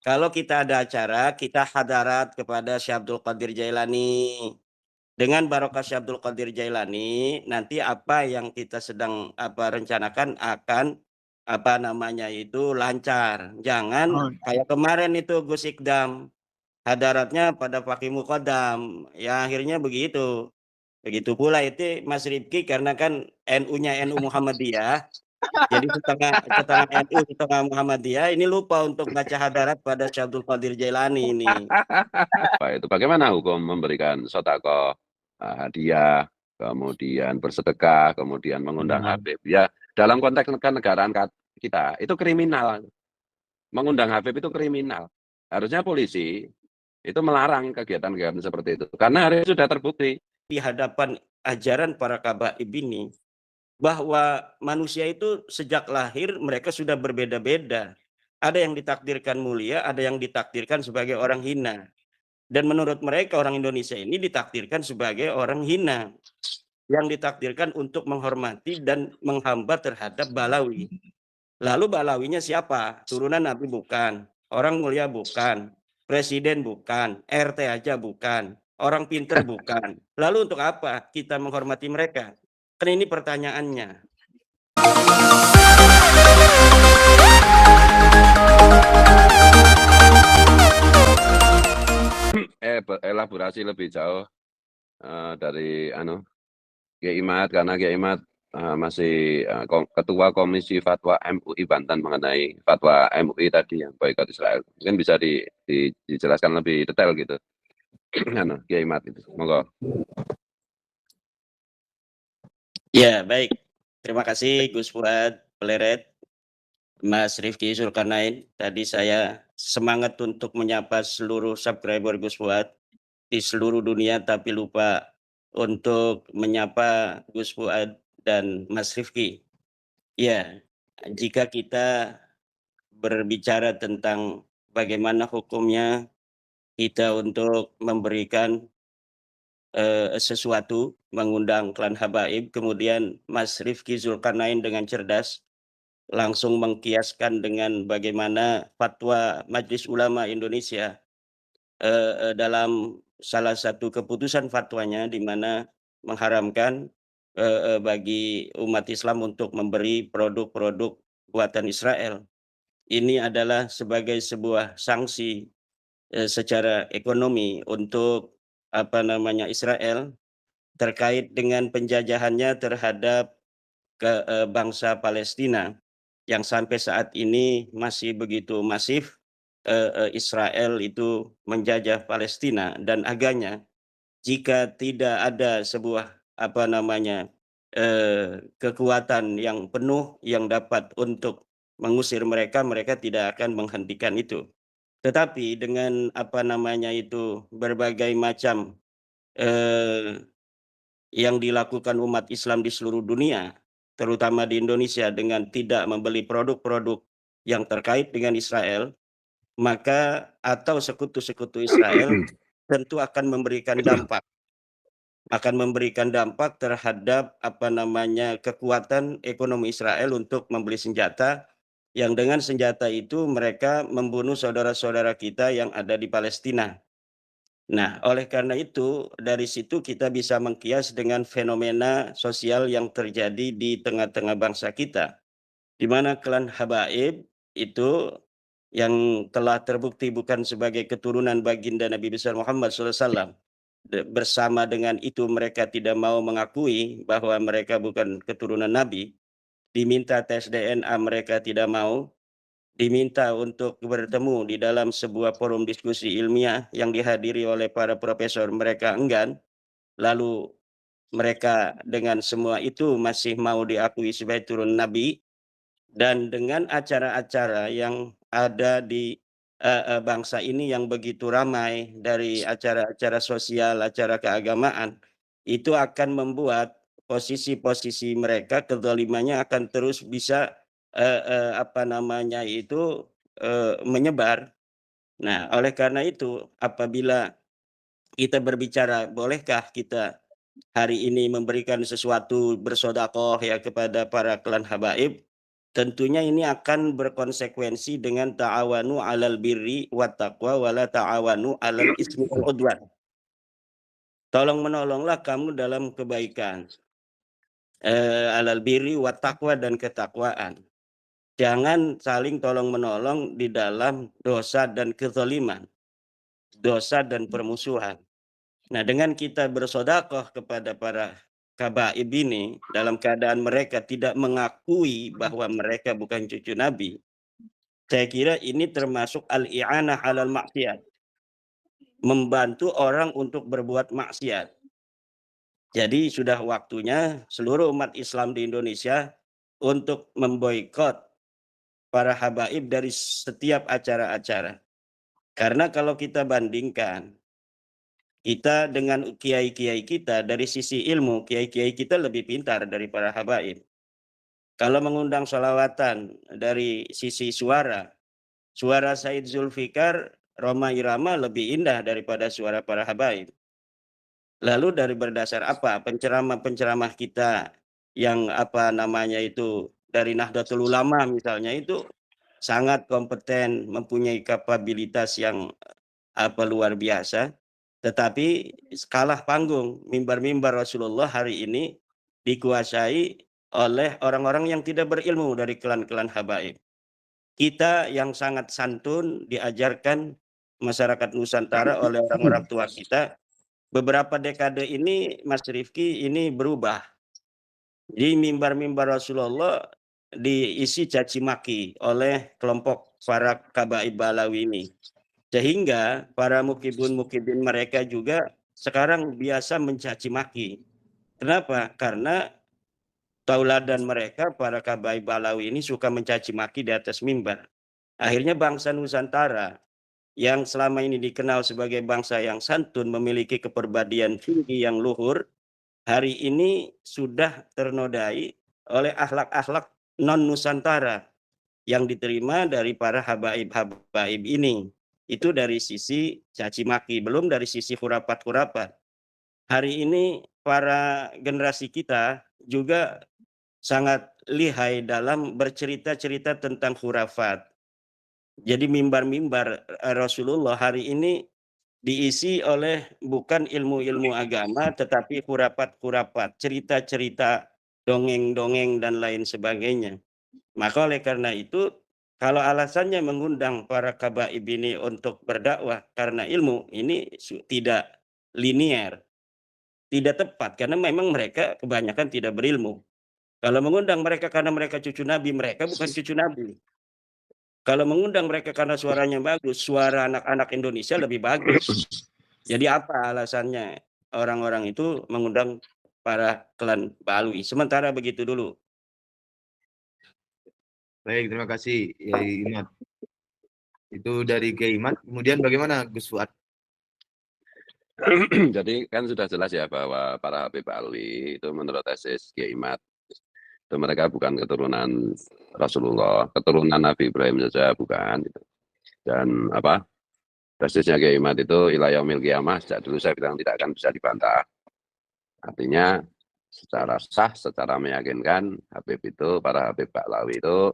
Kalau kita ada acara, kita hadarat kepada Syekh Abdul Qadir Jailani. Dengan barokah Syekh Abdul Qadir Jailani, nanti apa yang kita sedang, rencanakan akan, lancar. Jangan Oh, kayak kemarin itu Gus Ikdam, hadaratnya pada pakai muqaddam, ya akhirnya begitu. Begitu pula itu Mas Rifki karena kan NU-nya NU Muhammadiyah, jadi setengah setengah NU, setengah Muhammadiyah, ini lupa untuk baca hadarat pada Syekh Abdul Qadir Jailani ini. Apa itu? Bagaimana hukum memberikan sedekah, hadiah, kemudian bersedekah, kemudian mengundang Habib? Ya, dalam konteks kenegaraan kita, itu kriminal. Mengundang Habib itu kriminal. Harusnya polisi itu melarang kegiatan-kegiatan seperti itu. Karena hari ini sudah terbukti. Di hadapan ajaran para kabaib ini, bahwa manusia itu sejak lahir mereka sudah berbeda-beda. Ada yang ditakdirkan mulia, ada yang ditakdirkan sebagai orang hina. Dan menurut mereka orang Indonesia ini ditakdirkan sebagai orang hina. Yang ditakdirkan untuk menghormati dan menghamba terhadap Balawi. Lalu Balawinya siapa? Turunan Nabi bukan, orang mulia bukan, presiden bukan, RT aja bukan, orang pinter bukan. Lalu untuk apa kita menghormati mereka? Kan ini pertanyaannya. Elaborasi lebih jauh dari Kiai Imad, karena Kiai Imad masih Ketua Komisi Fatwa MUI Banten mengenai fatwa MUI tadi yang boikot Israel. Mungkin bisa dijelaskan lebih detail gitu. Kiai Imad itu. Monggo. Ya, baik. Terima kasih Gus Fuad Peleret, Mas Rifki Zulkarnain. Tadi saya semangat untuk menyapa seluruh subscriber Gus Fuad di seluruh dunia, tapi lupa untuk menyapa Gus Fuad dan Mas Rifki. Ya, jika kita berbicara tentang bagaimana hukumnya kita untuk memberikan sesuatu, mengundang klan habaib, kemudian Mas Rifki Zulkarnain dengan cerdas langsung mengkiaskan dengan bagaimana fatwa Majelis Ulama Indonesia dalam salah satu keputusan fatwanya di mana mengharamkan bagi umat Islam untuk memberi produk-produk buatan Israel. Ini adalah sebagai sebuah sanksi secara ekonomi untuk Israel terkait dengan penjajahannya terhadap bangsa Palestina yang sampai saat ini masih begitu masif. Israel itu menjajah Palestina dan agaknya jika tidak ada sebuah kekuatan yang penuh yang dapat untuk mengusir mereka, mereka tidak akan menghentikan itu. Tetapi dengan berbagai macam yang dilakukan umat Islam di seluruh dunia, terutama di Indonesia dengan tidak membeli produk-produk yang terkait dengan Israel, maka atau sekutu-sekutu Israel tentu akan memberikan dampak terhadap kekuatan ekonomi Israel untuk membeli senjata yang dengan senjata itu mereka membunuh saudara-saudara kita yang ada di Palestina. Nah, oleh karena itu dari situ kita bisa mengkias dengan fenomena sosial yang terjadi di tengah-tengah bangsa kita, di mana klan habaib itu yang telah terbukti bukan sebagai keturunan baginda Nabi besar Muhammad SAW. Bersama dengan itu mereka tidak mau mengakui bahwa mereka bukan keturunan Nabi. Diminta tes DNA mereka tidak mau. Diminta untuk bertemu di dalam sebuah forum diskusi ilmiah yang dihadiri oleh para profesor, mereka enggan. Lalu mereka dengan semua itu masih mau diakui sebagai turun Nabi. Dan dengan acara-acara yang ada di bangsa ini yang begitu ramai, dari acara-acara sosial, acara keagamaan, itu akan membuat posisi-posisi mereka, kezalimannya akan terus bisa menyebar. Nah, oleh karena itu apabila kita berbicara bolehkah kita hari ini memberikan sesuatu bersedekah ya kepada para klan habaib, tentunya ini akan berkonsekuensi dengan ta'awanu 'alal birri wat taqwa wa la ta'awanu 'alal ismi wal 'udwan. Tolong menolonglah kamu dalam kebaikan, 'alal birri wat taqwa dan ketakwaan. Jangan saling tolong menolong di dalam dosa dan kezaliman, dosa dan permusuhan. Nah, dengan kita bersedekah kepada para kabaib ini dalam keadaan mereka tidak mengakui bahwa mereka bukan cucu Nabi, saya kira ini termasuk al-i'anah 'alal maksiat, membantu orang untuk berbuat maksiat. Jadi sudah waktunya seluruh umat Islam di Indonesia untuk memboikot para habaib dari setiap acara-acara. Karena kalau kita bandingkan, kita dengan kiai-kiai kita dari sisi ilmu, kiai-kiai kita lebih pintar dari para habaib. Kalau mengundang sholawatan dari sisi suara, suara Said Zulfikar, Rhoma Irama lebih indah daripada suara para habaib. Lalu dari berdasar apa? Penceramah-penceramah kita yang apa namanya itu dari Nahdlatul Ulama misalnya itu sangat kompeten, mempunyai kapabilitas yang apa luar biasa, tetapi kalah panggung. Mimbar-mimbar Rasulullah hari ini dikuasai oleh orang-orang yang tidak berilmu dari klan-klan habaib. Kita yang sangat santun diajarkan masyarakat Nusantara oleh orang-orang tua kita, beberapa dekade ini Mas Rifki ini berubah. Di mimbar-mimbar Rasulullah diisi caci maki oleh kelompok para kabaib Balawi ini. Sehingga para mukibun-mukibin mereka juga sekarang biasa mencaci maki. Kenapa? Karena tauladan mereka para kabaib Balawi ini suka mencaci maki di atas mimbar. Akhirnya bangsa Nusantara yang selama ini dikenal sebagai bangsa yang santun, memiliki kepribadian tinggi yang luhur, hari ini sudah ternodai oleh akhlak-akhlak non-Nusantara yang diterima dari para habaib-habaib ini. Itu dari sisi caci maki, belum dari sisi khurafat-khurafat. Hari ini para generasi kita juga sangat lihai dalam bercerita-cerita tentang khurafat. Jadi mimbar-mimbar Rasulullah hari ini diisi oleh bukan ilmu-ilmu agama, tetapi khurafat-khurafat, cerita-cerita, dongeng-dongeng, dan lain sebagainya. Maka oleh karena itu, kalau alasannya mengundang para kabaib ini untuk berdakwah karena ilmu, ini tidak linier, tidak tepat, karena memang mereka kebanyakan tidak berilmu. Kalau mengundang mereka karena mereka cucu Nabi, mereka bukan cucu Nabi. Kalau mengundang mereka karena suaranya bagus, suara anak-anak Indonesia lebih bagus. Jadi apa alasannya orang-orang itu mengundang para klan Balwi? Sementara begitu dulu. Baik, terima kasih Yai Imad. Itu dari Kiai Imad. Kemudian bagaimana Gus Fuad? Jadi kan sudah jelas ya bahwa para Habib Alwi itu menurut tesis Kiai Imad itu mereka bukan keturunan Rasulullah, keturunan Nabi Ibrahim saja bukan. Dan apa tesisnya Kiai Imad itu ila yaumil qiyamah, sejak dulu saya bilang tidak akan bisa dibantah. Artinya secara sah, secara meyakinkan Habib itu, para Habib Ba'lawi itu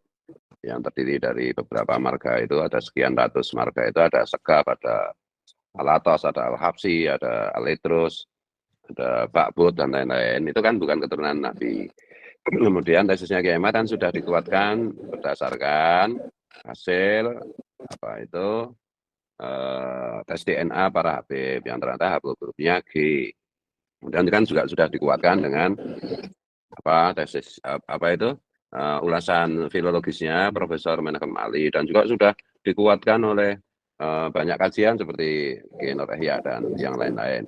yang terdiri dari beberapa marga itu, ada sekian ratus marga itu, ada Segaf, ada Al-Atos, ada Al-Habsi, ada Al-Idrus, ada Ba'bud, dan lain-lain. Itu kan bukan keturunan Nabi. Kemudian tesisnya Kiai Imad kan sudah dikuatkan berdasarkan hasil apa itu tes DNA para Habib yang ternyata haplogrupnya G. Kemudian kan juga sudah dikuatkan dengan apa tesis apa itu ulasan filologisnya Profesor Menahem Ali, dan juga sudah dikuatkan oleh banyak kajian seperti Ki Nur Ihya dan yang lain-lain.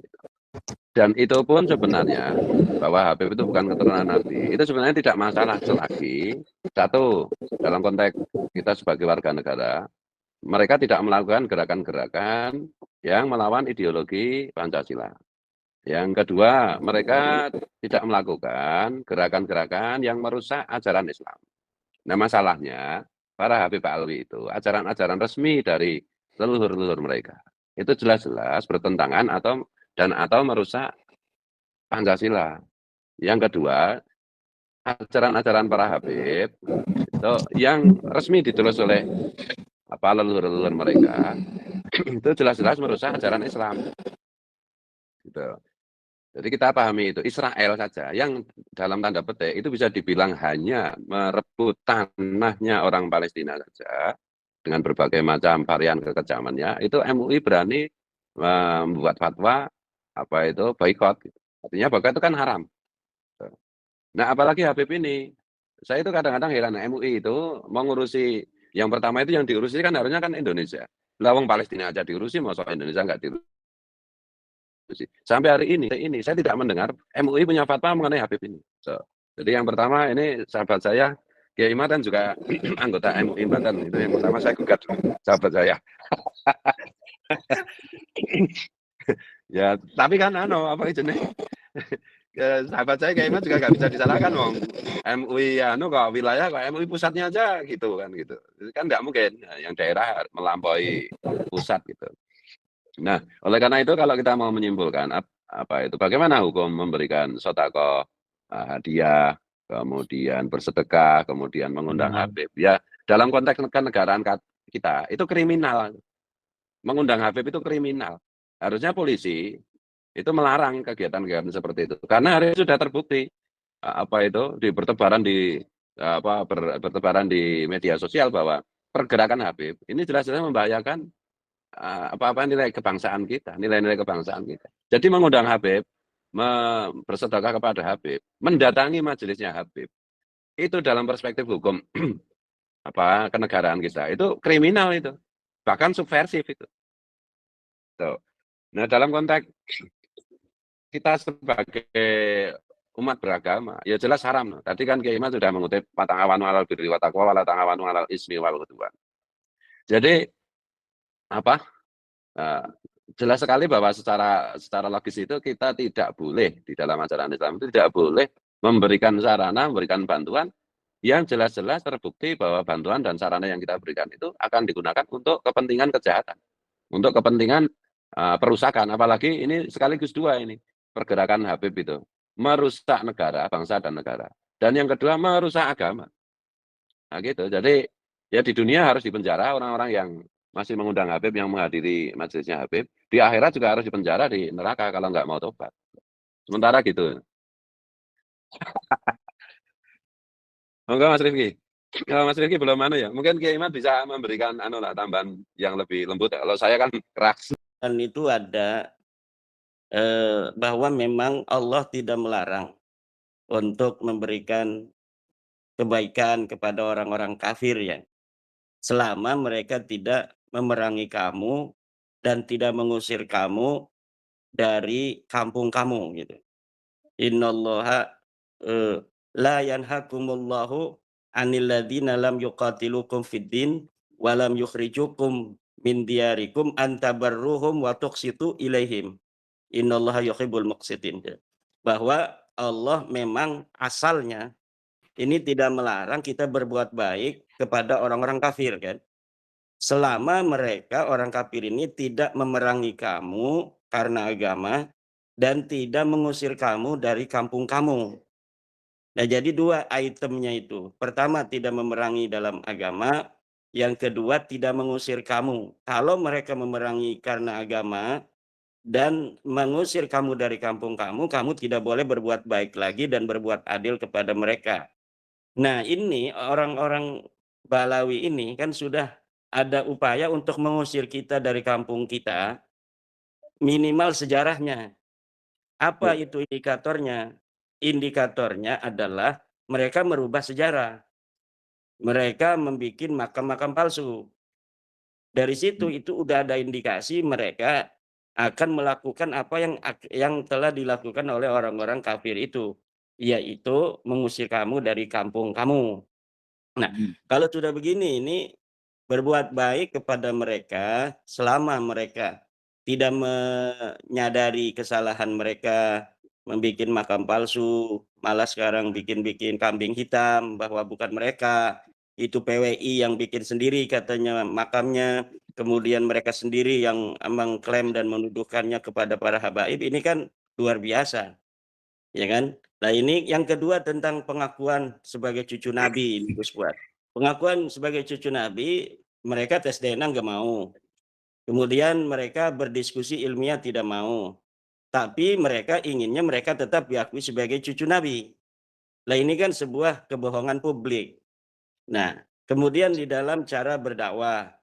Dan itu pun sebenarnya bahwa Habib itu bukan keturunan Nabi, itu sebenarnya tidak masalah selagi satu, dalam konteks kita sebagai warga negara, mereka tidak melakukan gerakan-gerakan yang melawan ideologi Pancasila. Yang kedua, mereka tidak melakukan gerakan-gerakan yang merusak ajaran Islam. Nah, masalahnya para Habib Alwi itu ajaran-ajaran resmi dari leluhur-leluhur mereka itu jelas-jelas bertentangan atau merusak Pancasila. Yang kedua, ajaran-ajaran para Habib itu yang resmi ditulis oleh leluhur-leluhur mereka itu jelas-jelas merusak ajaran Islam. Gitu. Jadi kita pahami itu Israel saja yang dalam tanda petik itu bisa dibilang hanya merebut tanahnya orang Palestina saja dengan berbagai macam varian kekejamannya. Itu MUI berani membuat fatwa boikot. Artinya boikot itu kan haram. Nah, apalagi Habib ini. Saya itu kadang-kadang heran MUI itu mengurusi yang pertama itu yang diurusi kan harusnya kan Indonesia. Lawang Palestina aja diurusi, masa Indonesia nggak diurusi. Sampai hari ini saya tidak mendengar MUI punya fatwa mengenai Habib ini. Jadi yang pertama ini sahabat saya Kiai Imad kan juga anggota MUI Banten. Itu yang pertama saya gugat sahabat saya. Ya, tapi kan sahabat saya Kiai Imad juga nggak bisa disalahkan wong. MUI kok wilayah kok MUI pusatnya aja gitu kan gitu. Kan nggak mungkin yang daerah melampaui pusat gitu. Nah, oleh karena itu kalau kita mau menyimpulkan bagaimana hukum memberikan sedekah, hadiah, kemudian bersedekah, kemudian mengundang Habib. Ya, dalam konteks kenegaraan kita itu kriminal. Mengundang Habib itu kriminal. Harusnya polisi itu melarang kegiatan-kegiatan seperti itu. Karena hari ini sudah terbukti bertebaran di media sosial bahwa pergerakan Habib ini jelas-jelas membahayakan nilai kebangsaan kita, nilai-nilai kebangsaan kita. Jadi mengundang Habib, bersedekah kepada Habib, mendatangi majelisnya Habib, itu dalam perspektif hukum kenegaraan kita itu kriminal itu, bahkan subversif itu. Nah, dalam konteks kita sebagai umat beragama, ya jelas haram. Tadi kan Kiai Imad sudah mengutip wata'awanu 'alal birri wa taqwa wa la ta'awanu 'alal ismi wal 'udwan. Jadi jelas sekali bahwa secara logis itu kita tidak boleh di dalam ajaran Islam itu tidak boleh memberikan sarana, memberikan bantuan yang jelas-jelas terbukti bahwa bantuan dan sarana yang kita berikan itu akan digunakan untuk kepentingan kejahatan, untuk kepentingan perusakan. Apalagi ini sekaligus dua ini pergerakan Habib itu merusak negara, bangsa dan negara. Dan yang kedua merusak agama. Nah gitu. Jadi ya di dunia harus dipenjara orang-orang yang masih mengundang Habib, yang menghadiri majelisnya Habib. Di akhirat juga harus dipenjara di neraka kalau nggak mau tobat. Sementara gitu. Monggo Mas Rifki. Kalau Mas Rifki belum ya. Mungkin Kiai Imad bisa memberikan tambahan yang lebih lembut. Kalau saya kan keras. Dan itu ada bahwa memang Allah tidak melarang untuk memberikan kebaikan kepada orang-orang kafir ya. Selama mereka tidak memerangi kamu dan tidak mengusir kamu dari kampung kamu gitu. Innallaha la yanhakumullahu 'anil ladzina lam yuqatilukum fid din wa lam yukhrijukum min diyarikum an tabarruhum wa tuqsitu ilaihim. Innallaha yuhibbul muqsitin. Bahwa Allah memang asalnya ini tidak melarang kita berbuat baik kepada orang-orang kafir kan. Selama mereka orang kafir ini tidak memerangi kamu karena agama dan tidak mengusir kamu dari kampung kamu. Nah, jadi dua itemnya itu. Pertama, tidak memerangi dalam agama. Yang kedua, tidak mengusir kamu. Kalau mereka memerangi karena agama dan mengusir kamu dari kampung kamu, kamu tidak boleh berbuat baik lagi dan berbuat adil kepada mereka. Nah, ini orang-orang Balawi ini kan sudah ada upaya untuk mengusir kita dari kampung kita, minimal sejarahnya. Apa itu indikatornya? Indikatornya adalah mereka merubah sejarah. Mereka membuat makam-makam palsu. Dari situ itu udah ada indikasi mereka akan melakukan apa yang telah dilakukan oleh orang-orang kafir itu, yaitu mengusir kamu dari kampung kamu. Nah, kalau sudah begini ini berbuat baik kepada mereka selama mereka tidak menyadari kesalahan mereka, membuat makam palsu, malah sekarang bikin kambing hitam bahwa bukan mereka, itu PWI yang bikin sendiri katanya makamnya, kemudian mereka sendiri yang mengklaim dan menuduhkannya kepada para habaib, ini kan luar biasa. ya kan? Nah ini yang kedua tentang pengakuan sebagai cucu Nabi ini Gus Fuad. Pengakuan sebagai cucu Nabi, mereka tes DNA nggak mau. Kemudian mereka berdiskusi ilmiah tidak mau. Tapi mereka inginnya mereka tetap diakui sebagai cucu Nabi. Nah ini kan sebuah kebohongan publik. Nah, kemudian di dalam cara berdakwah,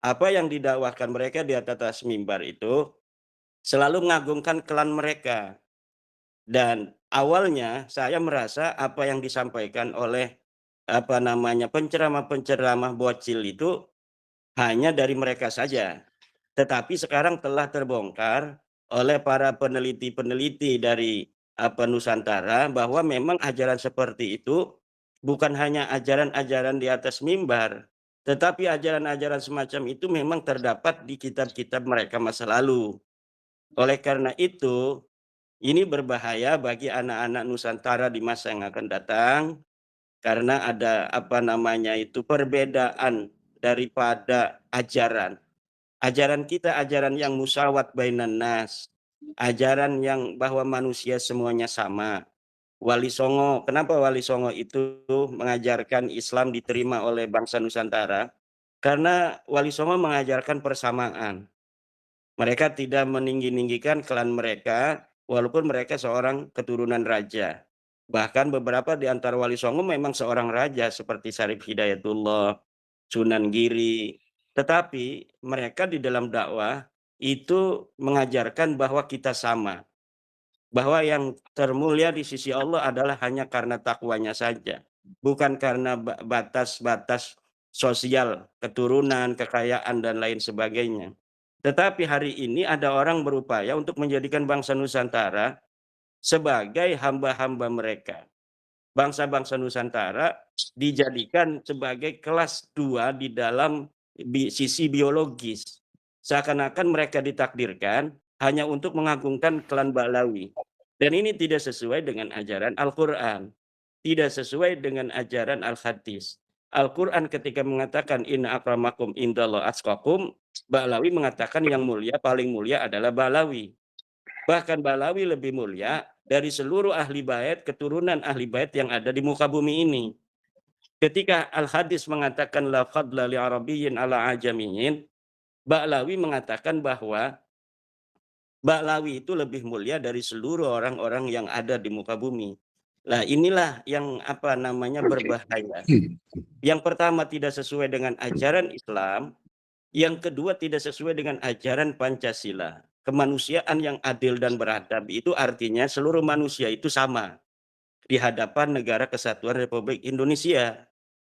apa yang didakwahkan mereka di atas mimbar itu selalu mengagungkan klan mereka. Dan awalnya saya merasa apa yang disampaikan oleh penceramah-penceramah bocil itu hanya dari mereka saja. Tetapi sekarang telah terbongkar oleh para peneliti-peneliti dari Nusantara bahwa memang ajaran seperti itu bukan hanya ajaran-ajaran di atas mimbar, tetapi ajaran-ajaran semacam itu memang terdapat di kitab-kitab mereka masa lalu. Oleh karena itu, ini berbahaya bagi anak-anak Nusantara di masa yang akan datang karena ada perbedaan daripada ajaran. Ajaran kita ajaran yang musawat bainan nas, ajaran yang bahwa manusia semuanya sama. Wali Songo, kenapa Wali Songo itu mengajarkan Islam diterima oleh bangsa Nusantara? Karena Wali Songo mengajarkan persamaan. Mereka tidak meninggi-ninggikan klan mereka, walaupun mereka seorang keturunan raja. Bahkan beberapa di antara Wali Songo memang seorang raja seperti Syarif Hidayatullah, Sunan Giri. Tetapi mereka di dalam dakwah itu mengajarkan bahwa kita sama. Bahwa yang termulia di sisi Allah adalah hanya karena takwanya saja. Bukan karena batas-batas sosial, keturunan, kekayaan, dan lain sebagainya. Tetapi hari ini ada orang berupaya untuk menjadikan bangsa Nusantara sebagai hamba-hamba mereka. Bangsa-bangsa Nusantara dijadikan sebagai kelas 2 di dalam sisi biologis. Seakan-akan mereka ditakdirkan hanya untuk mengagungkan klan Balawi. Dan ini tidak sesuai dengan ajaran Al-Quran. Tidak sesuai dengan ajaran Al-Hadis. Al-Quran ketika mengatakan inna akramakum indallah atqakum, Balawi mengatakan yang mulia, paling mulia adalah Balawi. Bahkan Balawi lebih mulia dari seluruh ahli bait, keturunan ahli bait yang ada di muka bumi ini. Ketika Al-Hadis mengatakan la fadla li arabiyyin ala ajamiyyin, Ba'lawi mengatakan bahwa Ba'lawi itu lebih mulia dari seluruh orang-orang yang ada di muka bumi. Nah, inilah yang berbahaya. Yang pertama tidak sesuai dengan ajaran Islam, yang kedua tidak sesuai dengan ajaran Pancasila. Kemanusiaan yang adil dan beradab itu artinya seluruh manusia itu sama di hadapan Negara Kesatuan Republik Indonesia.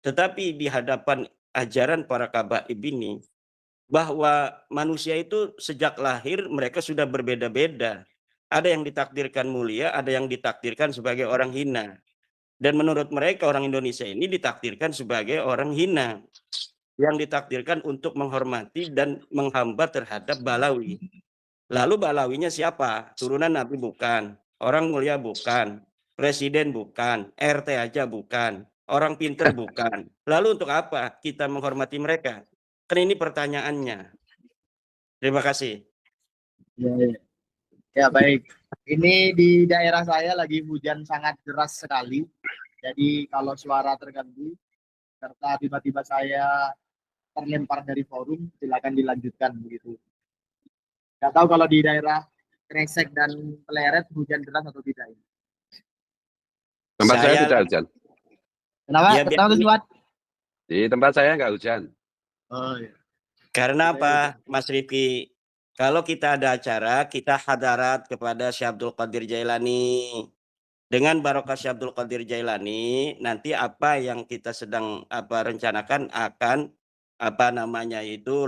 Tetapi di hadapan ajaran para kabaib ini, bahwa manusia itu sejak lahir mereka sudah berbeda-beda. Ada yang ditakdirkan mulia, ada yang ditakdirkan sebagai orang hina. Dan menurut mereka orang Indonesia ini ditakdirkan sebagai orang hina. Yang ditakdirkan untuk menghormati dan menghamba terhadap Balawi. Lalu Balawinya siapa? Turunan Nabi bukan, orang mulia bukan, presiden bukan, RT aja bukan, orang pinter bukan. Lalu untuk apa kita menghormati mereka? Kan ini pertanyaannya. Terima kasih. Ya, ya. Ya, baik. Ini di daerah saya lagi hujan sangat deras sekali. Jadi kalau suara terganggu serta tiba-tiba saya terlempar dari forum, silakan dilanjutkan begitu. Nggak tahu kalau di daerah Kresek dan Pleret hujan deras atau tidak. Tempat saya tidak hujan. Kenapa? Ya, Kenapa tuh, Fuad? Di tempat saya nggak hujan. Oh, iya. Karena apa, Mas Rifki? Kalau kita ada acara, kita hadarat kepada Syekh Abdul Qadir Jailani. Dengan barokah Syekh Abdul Qadir Jailani, nanti apa yang kita sedang rencanakan akan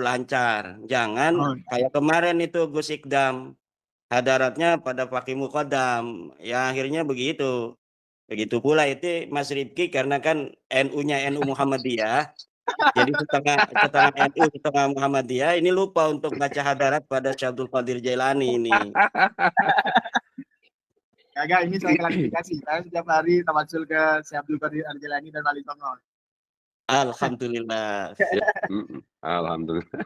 lancar. Jangan kayak kemarin itu Gus Ikdam, hadaratnya pada pakai muqaddam. Ya akhirnya begitu. Begitu pula itu Mas Rifki karena kan NU-nya NU Muhammadiyah. Jadi setengah NU, setengah Muhammadiyah, ini lupa untuk baca hadarat pada Syekh Abdul Qadir Jailani ini. Kagak, ini saya klarifikasi. Saya setiap hari tawasul ke Syekh Abdul Qadir Jailani dan Wali Songo. Alhamdulillah. Ya, alhamdulillah.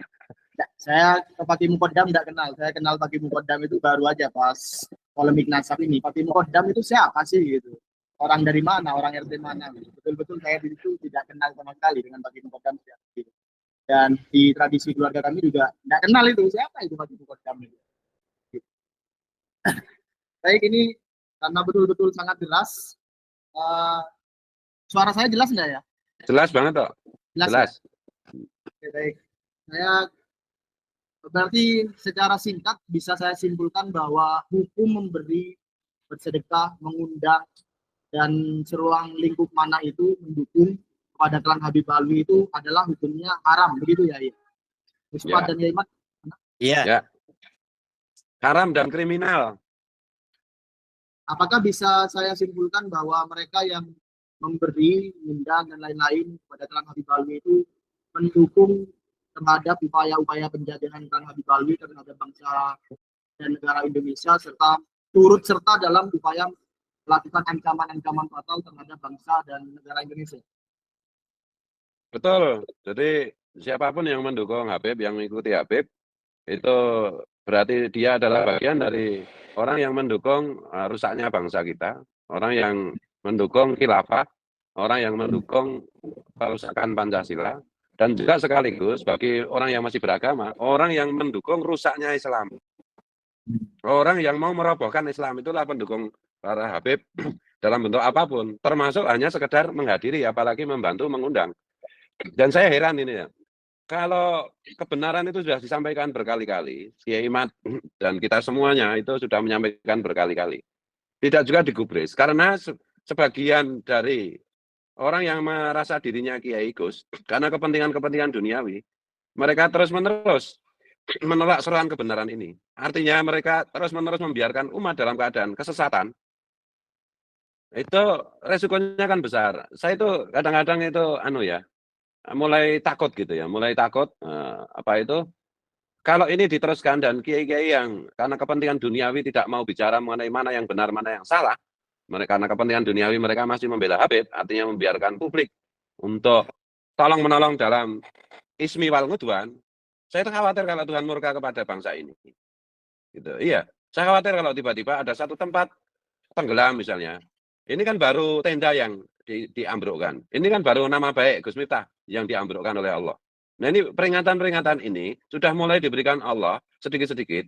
Saya ke Pakai Muqaddam nggak kenal. Saya kenal Pakai Muqaddam itu baru aja pas polemik nasab ini. Pak Mukodam itu siapa sih gitu? Orang dari mana? Orang RT mana? Gitu. Betul-betul saya di situ tidak kenal sama sekali dengan Pak Mukodam siapa gitu. Dan di tradisi keluarga kami juga tidak kenal itu siapa itu Pak Mukodam itu. Gitu. Baik, ini karena betul-betul sangat deras. Suara saya jelas nggak ya? Jelas banget kok. Jelas. Oke, baik. Saya berarti secara singkat bisa saya simpulkan bahwa hukum memberi, bersedekah, mengundang, dan seruang lingkup mana itu mendukung kepada klan Habib Alwi itu adalah hukumnya haram, begitu ya? Ustaz dan Yaimat? Iya. Ya. Haram dan kriminal. Apakah bisa saya simpulkan bahwa mereka yang memberi, mengundang, dan lain-lain kepada klan Habib Alwi itu mendukung terhadap upaya-upaya penjajahan klan Habib Alwi terhadap bangsa dan negara Indonesia, serta turut serta dalam upaya melakukan ancaman-ancaman fatal terhadap bangsa dan negara Indonesia? Betul. Jadi siapapun yang mendukung Habib, yang mengikuti Habib, itu berarti dia adalah bagian dari orang yang mendukung rusaknya bangsa kita, orang yang mendukung khilafah, orang yang mendukung perusakan Pancasila, dan juga sekaligus bagi orang yang masih beragama, orang yang mendukung rusaknya Islam. Orang yang mau merobohkan Islam itulah pendukung para Habib dalam bentuk apapun, termasuk hanya sekedar menghadiri, apalagi membantu mengundang. Dan saya heran ini ya, kalau kebenaran itu sudah disampaikan berkali-kali, Kiai Imat dan kita semuanya itu sudah menyampaikan berkali-kali. Tidak juga digubris, karena sebagian dari orang yang merasa dirinya Kiai Gus, karena kepentingan-kepentingan duniawi, mereka terus-menerus menolak seruan kebenaran ini. Artinya mereka terus-menerus membiarkan umat dalam keadaan kesesatan. Itu resikonya kan besar. Saya itu kadang-kadang itu mulai takut gitu ya, mulai takut kalau ini diteruskan dan kiai-kiai yang karena kepentingan duniawi tidak mau bicara mengenai mana yang benar, mana yang salah, karena kepentingan duniawi mereka masih membela Habib, artinya membiarkan publik untuk tolong menolong dalam ismi wal ngudwan. Saya khawatir kalau Tuhan murka kepada bangsa ini. Gitu. Iya, saya khawatir kalau tiba-tiba ada satu tempat tenggelam misalnya. Ini kan baru tenda yang diambrukkan. Ini kan baru nama baik Gus Miftah yang diambrukkan oleh Allah. Nah ini peringatan-peringatan ini sudah mulai diberikan Allah sedikit-sedikit.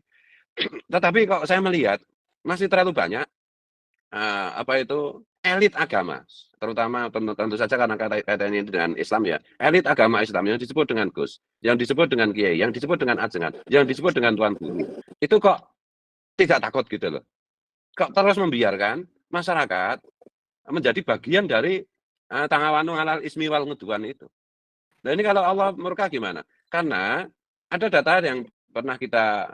Tetapi kok saya melihat masih terlalu banyak elit agama, terutama tentu saja karena kaitannya dengan Islam ya, elit agama Islam yang disebut dengan Gus, yang disebut dengan Kiai, yang disebut dengan ajengan, yang disebut dengan Tuan Guru, itu kok tidak takut gitu loh, kok terus membiarkan masyarakat menjadi bagian dari tangawanu alal ismi wal ngudwan itu. Nah ini kalau Allah murka gimana? Karena ada data yang pernah kita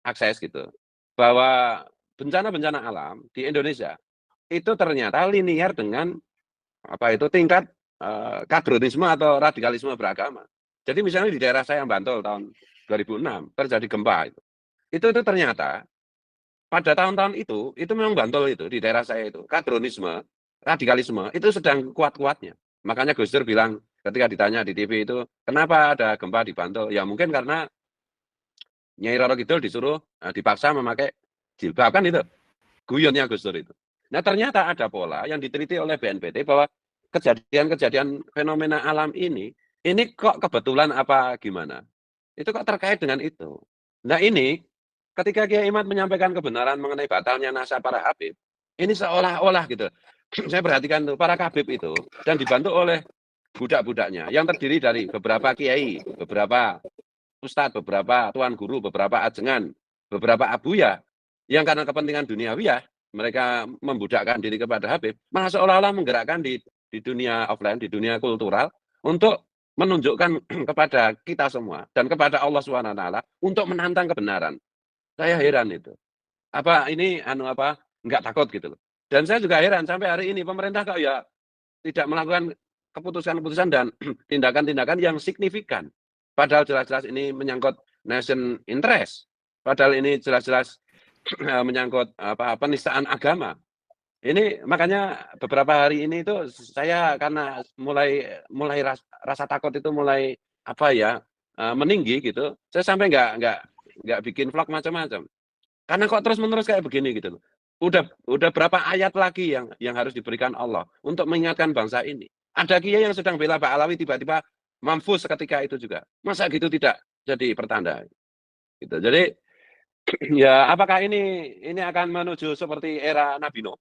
akses gitu, bahwa bencana-bencana alam di Indonesia itu ternyata linear dengan tingkat kadronisme atau radikalisme beragama. Jadi misalnya di daerah saya Bantul tahun 2006 terjadi gempa itu ternyata pada tahun-tahun itu memang Bantul itu di daerah saya itu kadronisme, radikalisme itu sedang kuat-kuatnya. Makanya Gus Dur bilang ketika ditanya di TV itu kenapa ada gempa di Bantul, ya mungkin karena Nyai Roro Kidul disuruh dipaksa memakai jilbab kan itu guyonnya Gus Dur itu. Nah ternyata ada pola yang diteliti oleh BNPT bahwa kejadian-kejadian fenomena alam ini kok kebetulan apa gimana? Itu kok terkait dengan itu. Nah ini ketika Kiai Imat menyampaikan kebenaran mengenai batalnya nasab para Habib, ini seolah-olah gitu. Saya perhatikan tuh para Habib itu dan dibantu oleh budak-budaknya yang terdiri dari beberapa kiai, beberapa ustadz, beberapa tuan guru, beberapa ajengan, beberapa abuya yang karena kepentingan duniawi ya mereka membudakkan diri kepada Habib, malah seolah-olah menggerakkan di dunia offline, di dunia kultural untuk menunjukkan kepada kita semua dan kepada Allah SWT untuk menantang kebenaran. Saya heran itu. Apa ini enggak takut gitu loh. Dan saya juga heran sampai hari ini pemerintah kok ya tidak melakukan keputusan-keputusan dan tindakan-tindakan yang signifikan. Padahal jelas-jelas ini menyangkut nation interest. Padahal ini jelas-jelas menyangkut penistaan agama. Ini makanya beberapa hari ini itu saya karena mulai rasa takut itu mulai meninggi gitu. Saya sampai nggak bikin vlog macam-macam. Karena kok terus-menerus kayak begini gitu loh. Udah berapa ayat lagi yang harus diberikan Allah untuk mengingatkan bangsa ini. Ada kiai yang sedang bela Pak Alawi tiba-tiba mampus seketika itu juga. Masa gitu tidak jadi pertanda? Gitu. Jadi ya apakah ini akan menuju seperti era Nabi Nuh,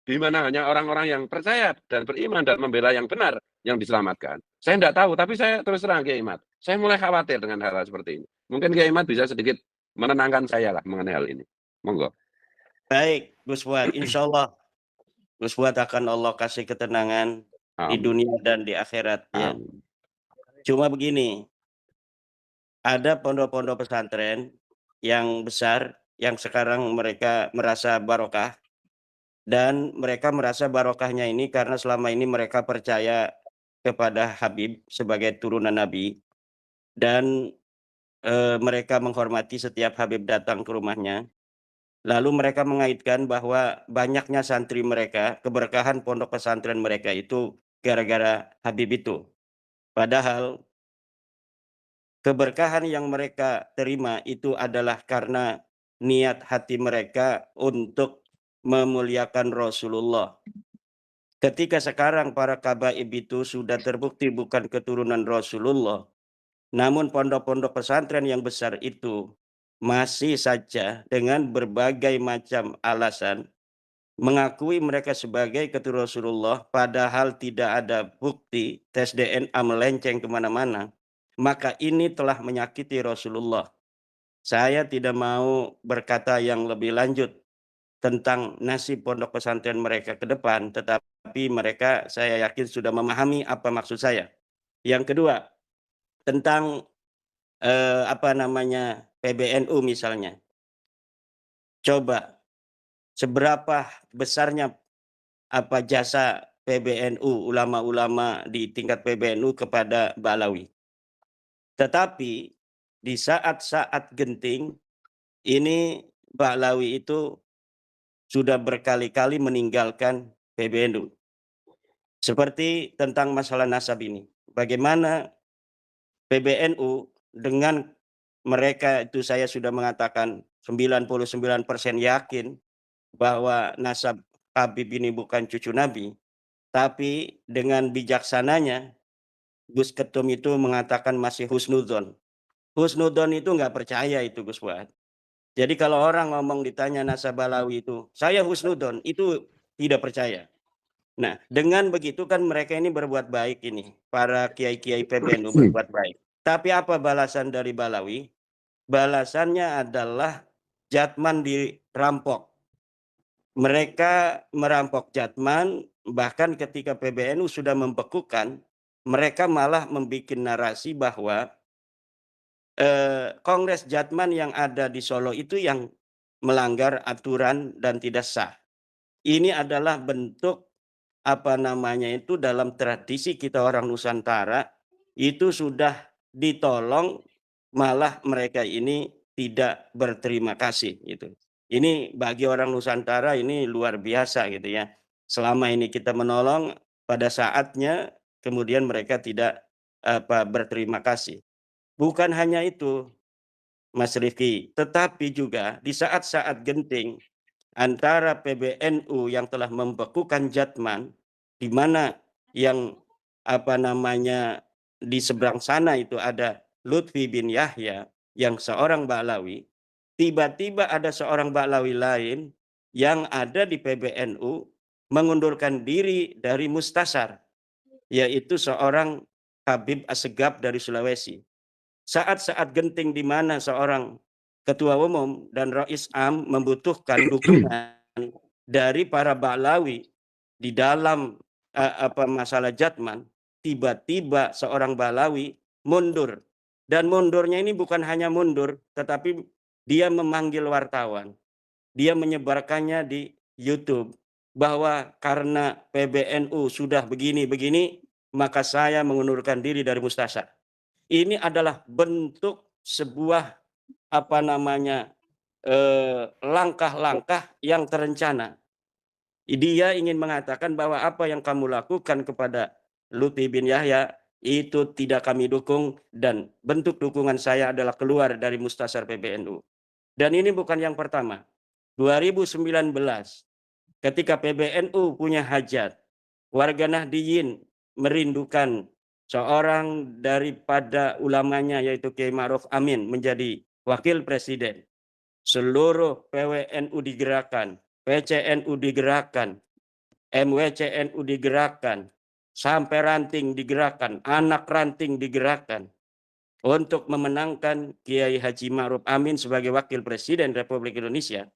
di mana hanya orang-orang yang percaya dan beriman dan membela yang benar yang diselamatkan? Saya tidak tahu, tapi saya terus terang Kiai Imad, saya mulai khawatir dengan hal-hal seperti ini. Mungkin Kiai Imad bisa sedikit menenangkan saya lah mengenai hal ini. Monggo. Baik, Gus Fuad. Insya Allah Gus Fuad akan Allah kasih ketenangan di Amin. dunia dan di akhirat. Ya. Amin. Cuma begini, ada pondok-pondok pesantren yang besar yang sekarang mereka merasa barokah, dan mereka merasa barokahnya ini karena selama ini mereka percaya kepada Habib sebagai turunan Nabi, dan mereka menghormati setiap Habib datang ke rumahnya. Lalu mereka mengaitkan bahwa banyaknya santri mereka, keberkahan pondok pesantren mereka itu gara-gara Habib itu. Padahal keberkahan yang mereka terima itu adalah karena niat hati mereka untuk memuliakan Rasulullah. Ketika sekarang para kabaib itu sudah terbukti bukan keturunan Rasulullah, namun pondok-pondok pesantren yang besar itu masih saja dengan berbagai macam alasan mengakui mereka sebagai keturunan Rasulullah, padahal tidak ada bukti tes DNA melenceng kemana-mana, maka ini telah menyakiti Rasulullah. Saya tidak mau berkata yang lebih lanjut tentang nasib pondok pesantren mereka ke depan, tetapi mereka saya yakin sudah memahami apa maksud saya. Yang kedua, tentang PBNU misalnya. Coba seberapa besarnya apa jasa PBNU, ulama-ulama di tingkat PBNU kepada Ba'alawi. Tetapi di saat-saat genting ini Ba'alawi itu sudah berkali-kali meninggalkan PBNU. Seperti tentang masalah nasab ini. Bagaimana PBNU dengan mereka itu saya sudah mengatakan 99% yakin bahwa nasab Habib ini bukan cucu Nabi, tapi dengan bijaksananya Gus Ketum itu mengatakan masih husnudzon. Husnudzon itu nggak percaya itu Gus Fuad. Jadi kalau orang ngomong ditanya nasab Balawi itu, saya husnudzon, itu tidak percaya. Nah, dengan begitu kan mereka ini berbuat baik ini, para kiai-kiai PBNU berbuat baik. Tapi apa balasan dari Balawi? Balasannya adalah Jatman dirampok. Mereka merampok Jatman, bahkan ketika PBNU sudah membekukan, mereka malah membuat narasi bahwa Kongres Jatman yang ada di Solo itu yang melanggar aturan dan tidak sah. Ini adalah bentuk dalam tradisi kita orang Nusantara itu sudah ditolong, malah mereka ini tidak berterima kasih gitu. Ini bagi orang Nusantara ini luar biasa gitu ya. Selama ini kita menolong, pada saatnya kemudian mereka tidak berterima kasih. Bukan hanya itu, Mas Rifki, tetapi juga di saat-saat genting antara PBNU yang telah membekukan Jatman, di mana yang di seberang sana itu ada Lutfi bin Yahya yang seorang Ba'alawi, tiba-tiba ada seorang Ba'alawi lain yang ada di PBNU mengundurkan diri dari Mustasar, yaitu seorang Habib Assegaf dari Sulawesi. Saat-saat genting di mana seorang ketua umum dan rais am membutuhkan dukungan dari para Ba'alawi di dalam masalah Jatman, tiba-tiba seorang Ba'alawi mundur. Dan mundurnya ini bukan hanya mundur, tetapi dia memanggil wartawan. Dia menyebarkannya di YouTube bahwa karena PBNU sudah begini-begini, maka saya mengundurkan diri dari Mustasar. Ini adalah bentuk sebuah langkah-langkah yang terencana. Dia ingin mengatakan bahwa apa yang kamu lakukan kepada Lutfi bin Yahya itu tidak kami dukung, dan bentuk dukungan saya adalah keluar dari Mustasar PBNU. Dan ini bukan yang pertama. 2019 ketika PBNU punya hajat, warga Nahdliyin merindukan seorang daripada ulamanya yaitu Kiai Ma'ruf Amin menjadi wakil presiden. Seluruh PWNU digerakkan, PCNU digerakkan, MWCNU digerakkan, sampai ranting digerakkan, anak ranting digerakkan untuk memenangkan Kiai Haji Ma'ruf Amin sebagai wakil presiden Republik Indonesia.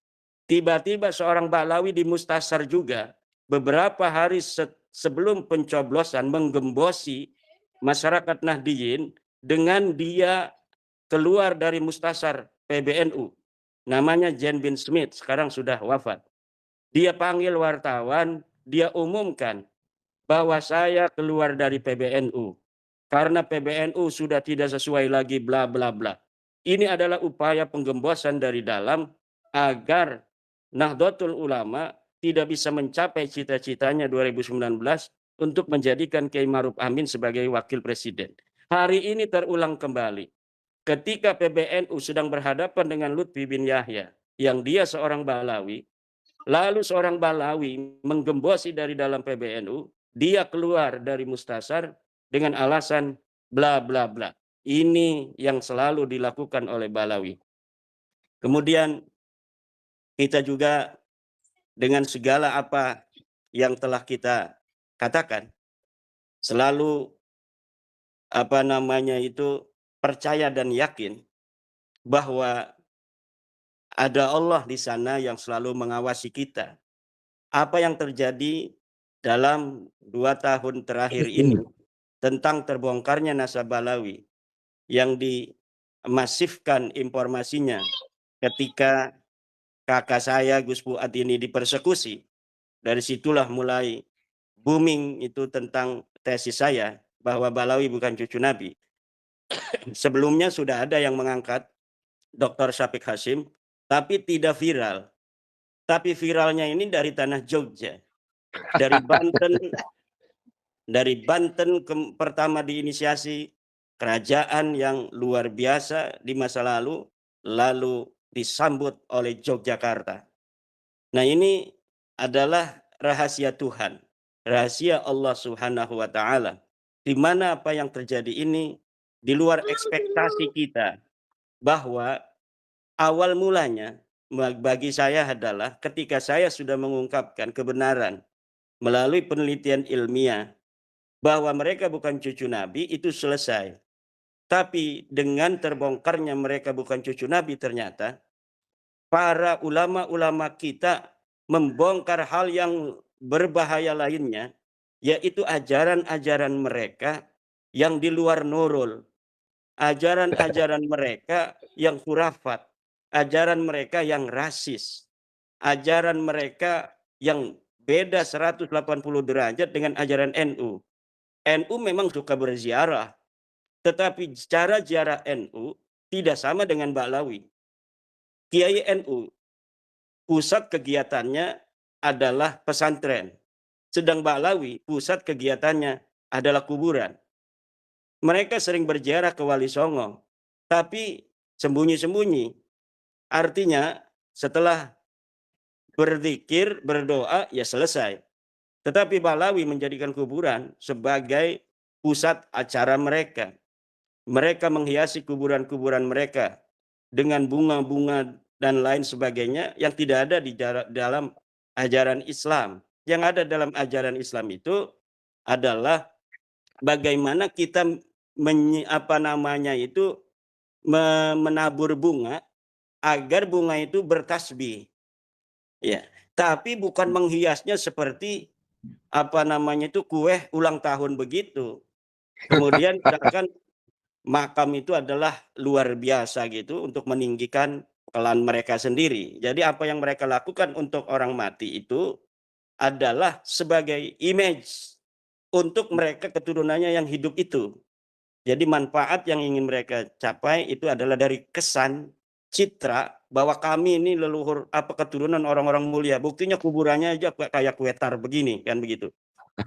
Tiba-tiba seorang Ba'lawi di Mustasar juga beberapa hari sebelum pencoblosan menggembosi masyarakat Nahdliyin dengan dia keluar dari Mustasar PBNU. Namanya Jen bin Smith, sekarang sudah wafat. Dia panggil wartawan, dia umumkan bahwa saya keluar dari PBNU karena PBNU sudah tidak sesuai lagi bla bla bla. Ini adalah upaya penggembosan dari dalam agar Nahdlatul Ulama tidak bisa mencapai cita-citanya 2019 untuk menjadikan Kiai Ma'ruf Amin sebagai wakil presiden. Hari ini terulang kembali. Ketika PBNU sedang berhadapan dengan Lutfi bin Yahya, yang dia seorang Ba'lawi, lalu seorang Ba'lawi menggembosi dari dalam PBNU, dia keluar dari Mustasar dengan alasan bla bla bla. Ini yang selalu dilakukan oleh Ba'lawi. Kemudian kita juga dengan segala apa yang telah kita katakan, selalu percaya dan yakin bahwa ada Allah di sana yang selalu mengawasi kita. Apa yang terjadi dalam 2 tahun terakhir ini tentang terbongkarnya nasab Ba'lawi yang dimasifkan informasinya ketika kakak saya Gus Fuad ini dipersekusi. Dari situlah mulai booming itu tentang tesis saya bahwa Ba'lawi bukan cucu Nabi. Sebelumnya sudah ada yang mengangkat Dr. Syafiq Hasyim, tapi tidak viral. Tapi viralnya ini dari tanah Jogja. Dari Banten pertama diinisiasi kerajaan yang luar biasa di masa lalu disambut oleh Yogyakarta. Nah, ini adalah rahasia Tuhan, rahasia Allah Subhanahu wa taala, di mana apa yang terjadi ini di luar ekspektasi kita, bahwa awal mulanya bagi saya adalah ketika saya sudah mengungkapkan kebenaran melalui penelitian ilmiah bahwa mereka bukan cucu Nabi, itu selesai. Tapi dengan terbongkarnya mereka bukan cucu Nabi, ternyata para ulama-ulama kita membongkar hal yang berbahaya lainnya, yaitu ajaran-ajaran mereka yang di luar nurul, ajaran-ajaran mereka yang khurafat, ajaran mereka yang rasis, ajaran mereka yang beda 180 derajat dengan ajaran NU. NU memang suka berziarah, tetapi cara ziarah NU tidak sama dengan Ba'lawi. Kiai NU, pusat kegiatannya adalah pesantren. Sedang Ba'lawi, pusat kegiatannya adalah kuburan. Mereka sering berziarah ke Wali Songo, tapi sembunyi-sembunyi. Artinya setelah berzikir, berdoa, ya selesai. Tetapi Ba'lawi menjadikan kuburan sebagai pusat acara mereka. Mereka menghiasi kuburan-kuburan mereka dengan bunga-bunga dan lain sebagainya yang tidak ada di dalam ajaran Islam. Yang ada dalam ajaran Islam itu adalah bagaimana kita menabur bunga agar bunga itu bertasbih. Ya, tapi bukan menghiasnya seperti kue ulang tahun begitu. Kemudian misalkan makam itu adalah luar biasa gitu untuk meninggikan klan mereka sendiri. Jadi apa yang mereka lakukan untuk orang mati itu adalah sebagai image untuk mereka keturunannya yang hidup itu. Jadi manfaat yang ingin mereka capai itu adalah dari kesan citra bahwa kami ini leluhur keturunan orang-orang mulia. Buktinya kuburannya aja kayak kue tar begini, kan begitu.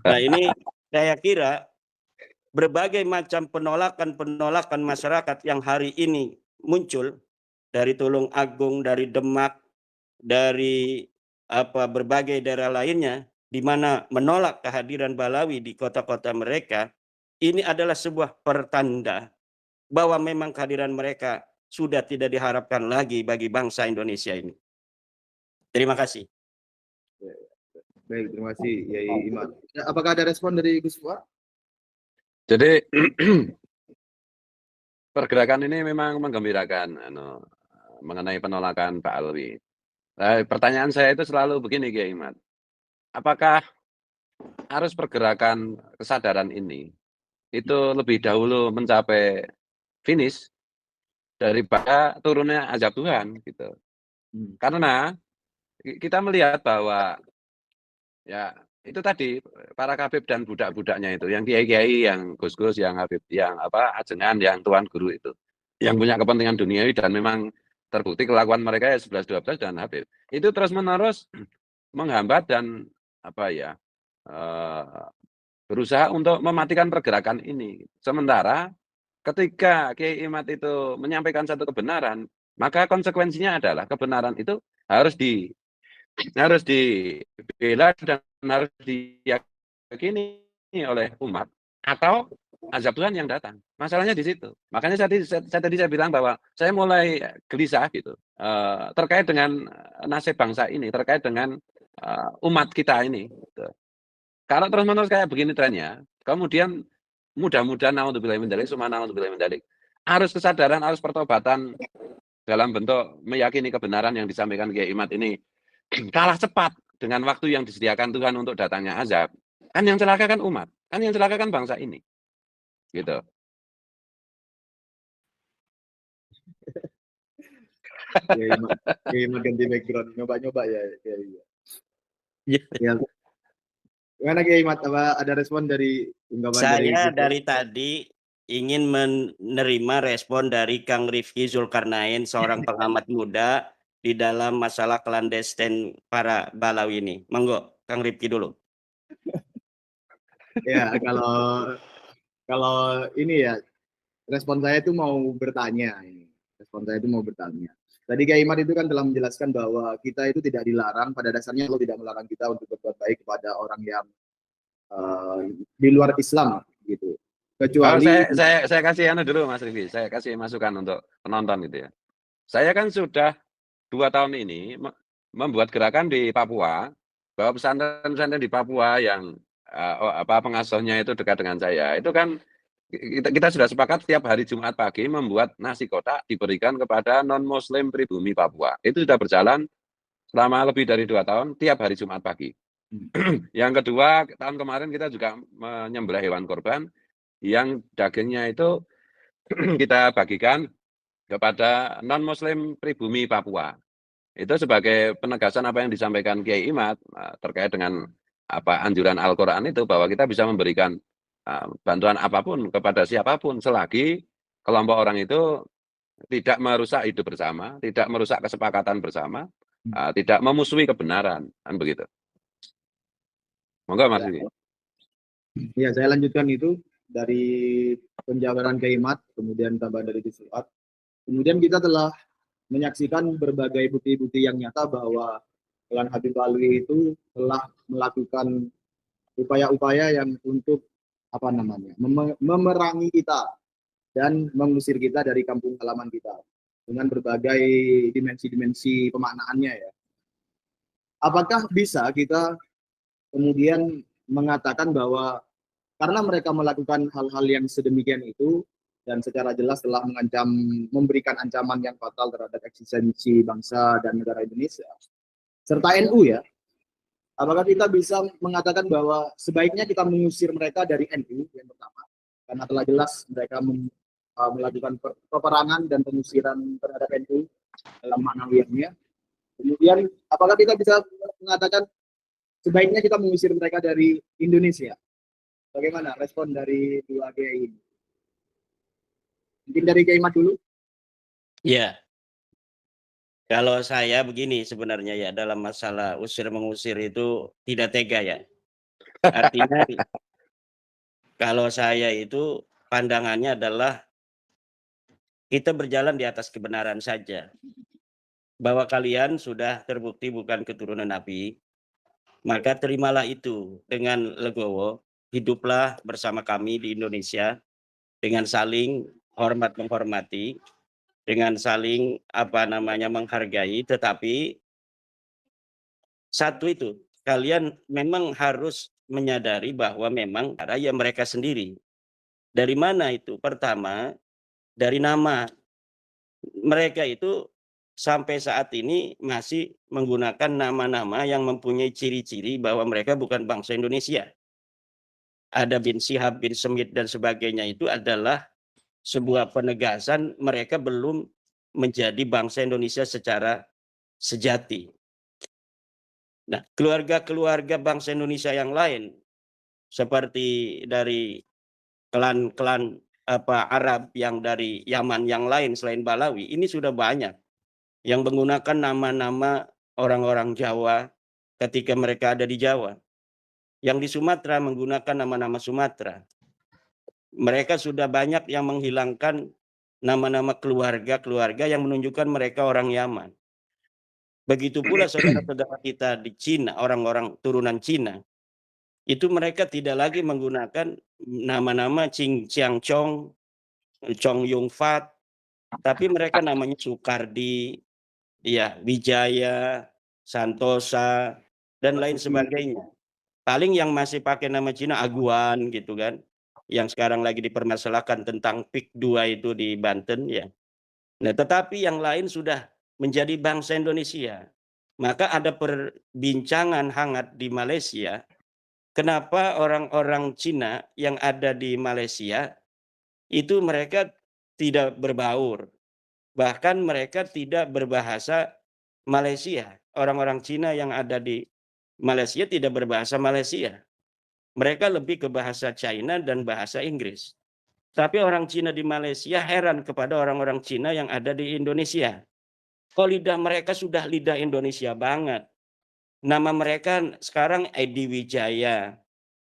Nah, ini saya kira berbagai macam penolakan masyarakat yang hari ini muncul dari Tulung Agung, dari Demak, dari berbagai daerah lainnya di mana menolak kehadiran Balawi di kota-kota mereka, ini adalah sebuah pertanda bahwa memang kehadiran mereka sudah tidak diharapkan lagi bagi bangsa Indonesia ini. Terima kasih. Baik, terima kasih Yai Imad. Apakah ada respon dari Gus Fuad? Jadi pergerakan ini memang menggembirakan mengenai penolakan Pak Alwi. Pertanyaan saya itu selalu begini, Kiai Imad. Apakah arus pergerakan kesadaran ini itu lebih dahulu mencapai finish daripada turunnya azab Tuhan gitu. Karena kita melihat bahwa ya itu tadi para kabib dan budak-budaknya itu, yang kiai-kiai, yang gus-gus, yang habib, yang ajengan, yang tuan guru itu, yang punya kepentingan duniawi dan memang terbukti kelakuan mereka ya 11-12 dan habib. Itu terus-menerus menghambat dan berusaha untuk mematikan pergerakan ini. Sementara ketika Kiai Imad itu menyampaikan satu kebenaran, maka konsekuensinya adalah kebenaran itu harus dibela dan harus diyakini oleh umat atau azab Tuhan yang datang. Masalahnya di situ. Makanya tadi saya bilang bahwa saya mulai gelisah gitu terkait dengan nasib bangsa ini, terkait dengan umat kita ini. Gitu. Kalau terus-menerus kayak begini trennya, kemudian mudah-mudahan naudzubillah min dzalik, summa naudzubillah min dzalik, arus kesadaran, arus pertobatan dalam bentuk meyakini kebenaran yang disampaikan Kiai Imad ini kalah cepat dengan waktu yang disediakan Tuhan untuk datangnya azab. Kan yang celaka kan umat, kan yang celaka kan bangsa ini. Gitu. Kiai Imad ganti background, nyoba-nyoba ya. Ya. Gimana Kiai Imad, apa ada respon dari unggapan Saya dari tadi ingin menerima respon dari Kang Rifki Zulkarnain, seorang pengamat muda di dalam masalah klandestin para Balawi ini. Monggo, Kang Rifki dulu. Ya, kalau ini ya, respon saya itu mau bertanya ini. Respon saya itu mau bertanya. Tadi Kiai Imad itu kan telah menjelaskan bahwa kita itu tidak dilarang, pada dasarnya Allah tidak melarang kita untuk berbuat baik kepada orang yang di luar Islam gitu. Kecuali saya kasih dulu Mas Rifki, saya kasih masukan untuk penonton gitu ya. Saya kan sudah 2 tahun ini membuat gerakan di Papua, bahwa pesantren-pesantren di Papua yang pengasuhnya itu dekat dengan saya, itu kan kita sudah sepakat setiap hari Jumat pagi membuat nasi kotak diberikan kepada non-Muslim pribumi Papua. Itu sudah berjalan selama lebih dari 2 tahun tiap hari Jumat pagi. Yang kedua, tahun kemarin kita juga menyembelih hewan korban yang dagingnya itu kita bagikan kepada non-Muslim pribumi Papua. Itu sebagai penegasan apa yang disampaikan Kiai Imad terkait dengan anjuran Al-Quran itu, bahwa kita bisa memberikan bantuan apapun kepada siapapun selagi kelompok orang itu tidak merusak hidup bersama, tidak merusak kesepakatan bersama, tidak memusuhi kebenaran, kan begitu. Monggo Mas ini. Ya, saya lanjutkan itu dari penjabaran Kiai Imad, kemudian tambahan dari Gus Fuad. Kemudian kita telah menyaksikan berbagai bukti-bukti yang nyata bahwa Klan Habib Alwi itu telah melakukan upaya-upaya yang untuk memerangi kita dan mengusir kita dari kampung halaman kita dengan berbagai dimensi-dimensi pemaknaannya ya. Apakah bisa kita kemudian mengatakan bahwa karena mereka melakukan hal-hal yang sedemikian itu dan secara jelas telah memberikan ancaman yang fatal terhadap eksistensi bangsa dan negara Indonesia serta NU ya, apakah kita bisa mengatakan bahwa sebaiknya kita mengusir mereka dari NU yang pertama, karena telah jelas mereka melakukan peperangan dan pengusiran terhadap NU dalam maknawiannya. Kemudian apakah kita bisa mengatakan sebaiknya kita mengusir mereka dari Indonesia? Bagaimana respon dari dua kiai ini? Mungkin dari Kiai Imad dulu. Ya. Kalau saya begini sebenarnya ya, dalam masalah usir-mengusir itu tidak tega ya. Artinya kalau saya itu pandangannya adalah kita berjalan di atas kebenaran saja. bahwa kalian sudah terbukti bukan keturunan Nabi, maka terimalah itu dengan legowo, hiduplah bersama kami di Indonesia dengan saling hormat menghormati, dengan saling menghargai, tetapi satu itu, kalian memang harus menyadari bahwa memang ya mereka sendiri. Dari mana itu? Pertama, dari nama. Mereka itu sampai saat ini masih menggunakan nama-nama yang mempunyai ciri-ciri bahwa mereka bukan bangsa Indonesia. Ada bin Syihab, bin Semit, dan sebagainya itu adalah sebuah penegasan mereka belum menjadi bangsa Indonesia secara sejati. Nah, keluarga-keluarga bangsa Indonesia yang lain, seperti dari klan-klan Arab yang dari Yaman yang lain selain Balawi, ini sudah banyak yang menggunakan nama-nama orang-orang Jawa ketika mereka ada di Jawa. Yang di Sumatera menggunakan nama-nama Sumatera. Mereka sudah banyak yang menghilangkan nama-nama keluarga-keluarga yang menunjukkan mereka orang Yaman. Begitu pula saudara-saudara kita di Cina, orang-orang turunan Cina, itu mereka tidak lagi menggunakan nama-nama Ching Chiang Chong, Chong Yung Fat, tapi mereka namanya Soekardi, ya, Wijaya, Santosa, dan lain sebagainya. Paling yang masih pakai nama Cina Aguan gitu kan, yang sekarang lagi dipermasalahkan tentang PIK 2 itu di Banten ya. Nah, tetapi yang lain sudah menjadi bangsa Indonesia. Maka ada perbincangan hangat di Malaysia, kenapa orang-orang Cina yang ada di Malaysia itu mereka tidak berbaur. Bahkan mereka tidak berbahasa Malaysia. Orang-orang Cina yang ada di Malaysia tidak berbahasa Malaysia. Mereka lebih ke bahasa China dan bahasa Inggris. Tapi orang Cina di Malaysia heran kepada orang-orang Cina yang ada di Indonesia. Kok lidah mereka sudah lidah Indonesia banget. Nama mereka sekarang Edi Wijaya.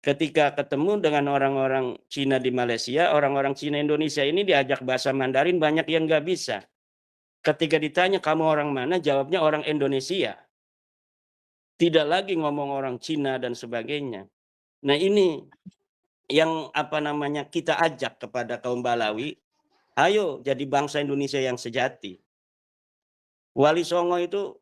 Ketika ketemu dengan orang-orang Cina di Malaysia, orang-orang Cina Indonesia ini diajak bahasa Mandarin banyak yang nggak bisa. Ketika ditanya kamu orang mana, jawabnya orang Indonesia. Tidak lagi ngomong orang Cina dan sebagainya. Nah ini yang kita ajak kepada kaum Balawi, ayo jadi bangsa Indonesia yang sejati. Wali Songo itu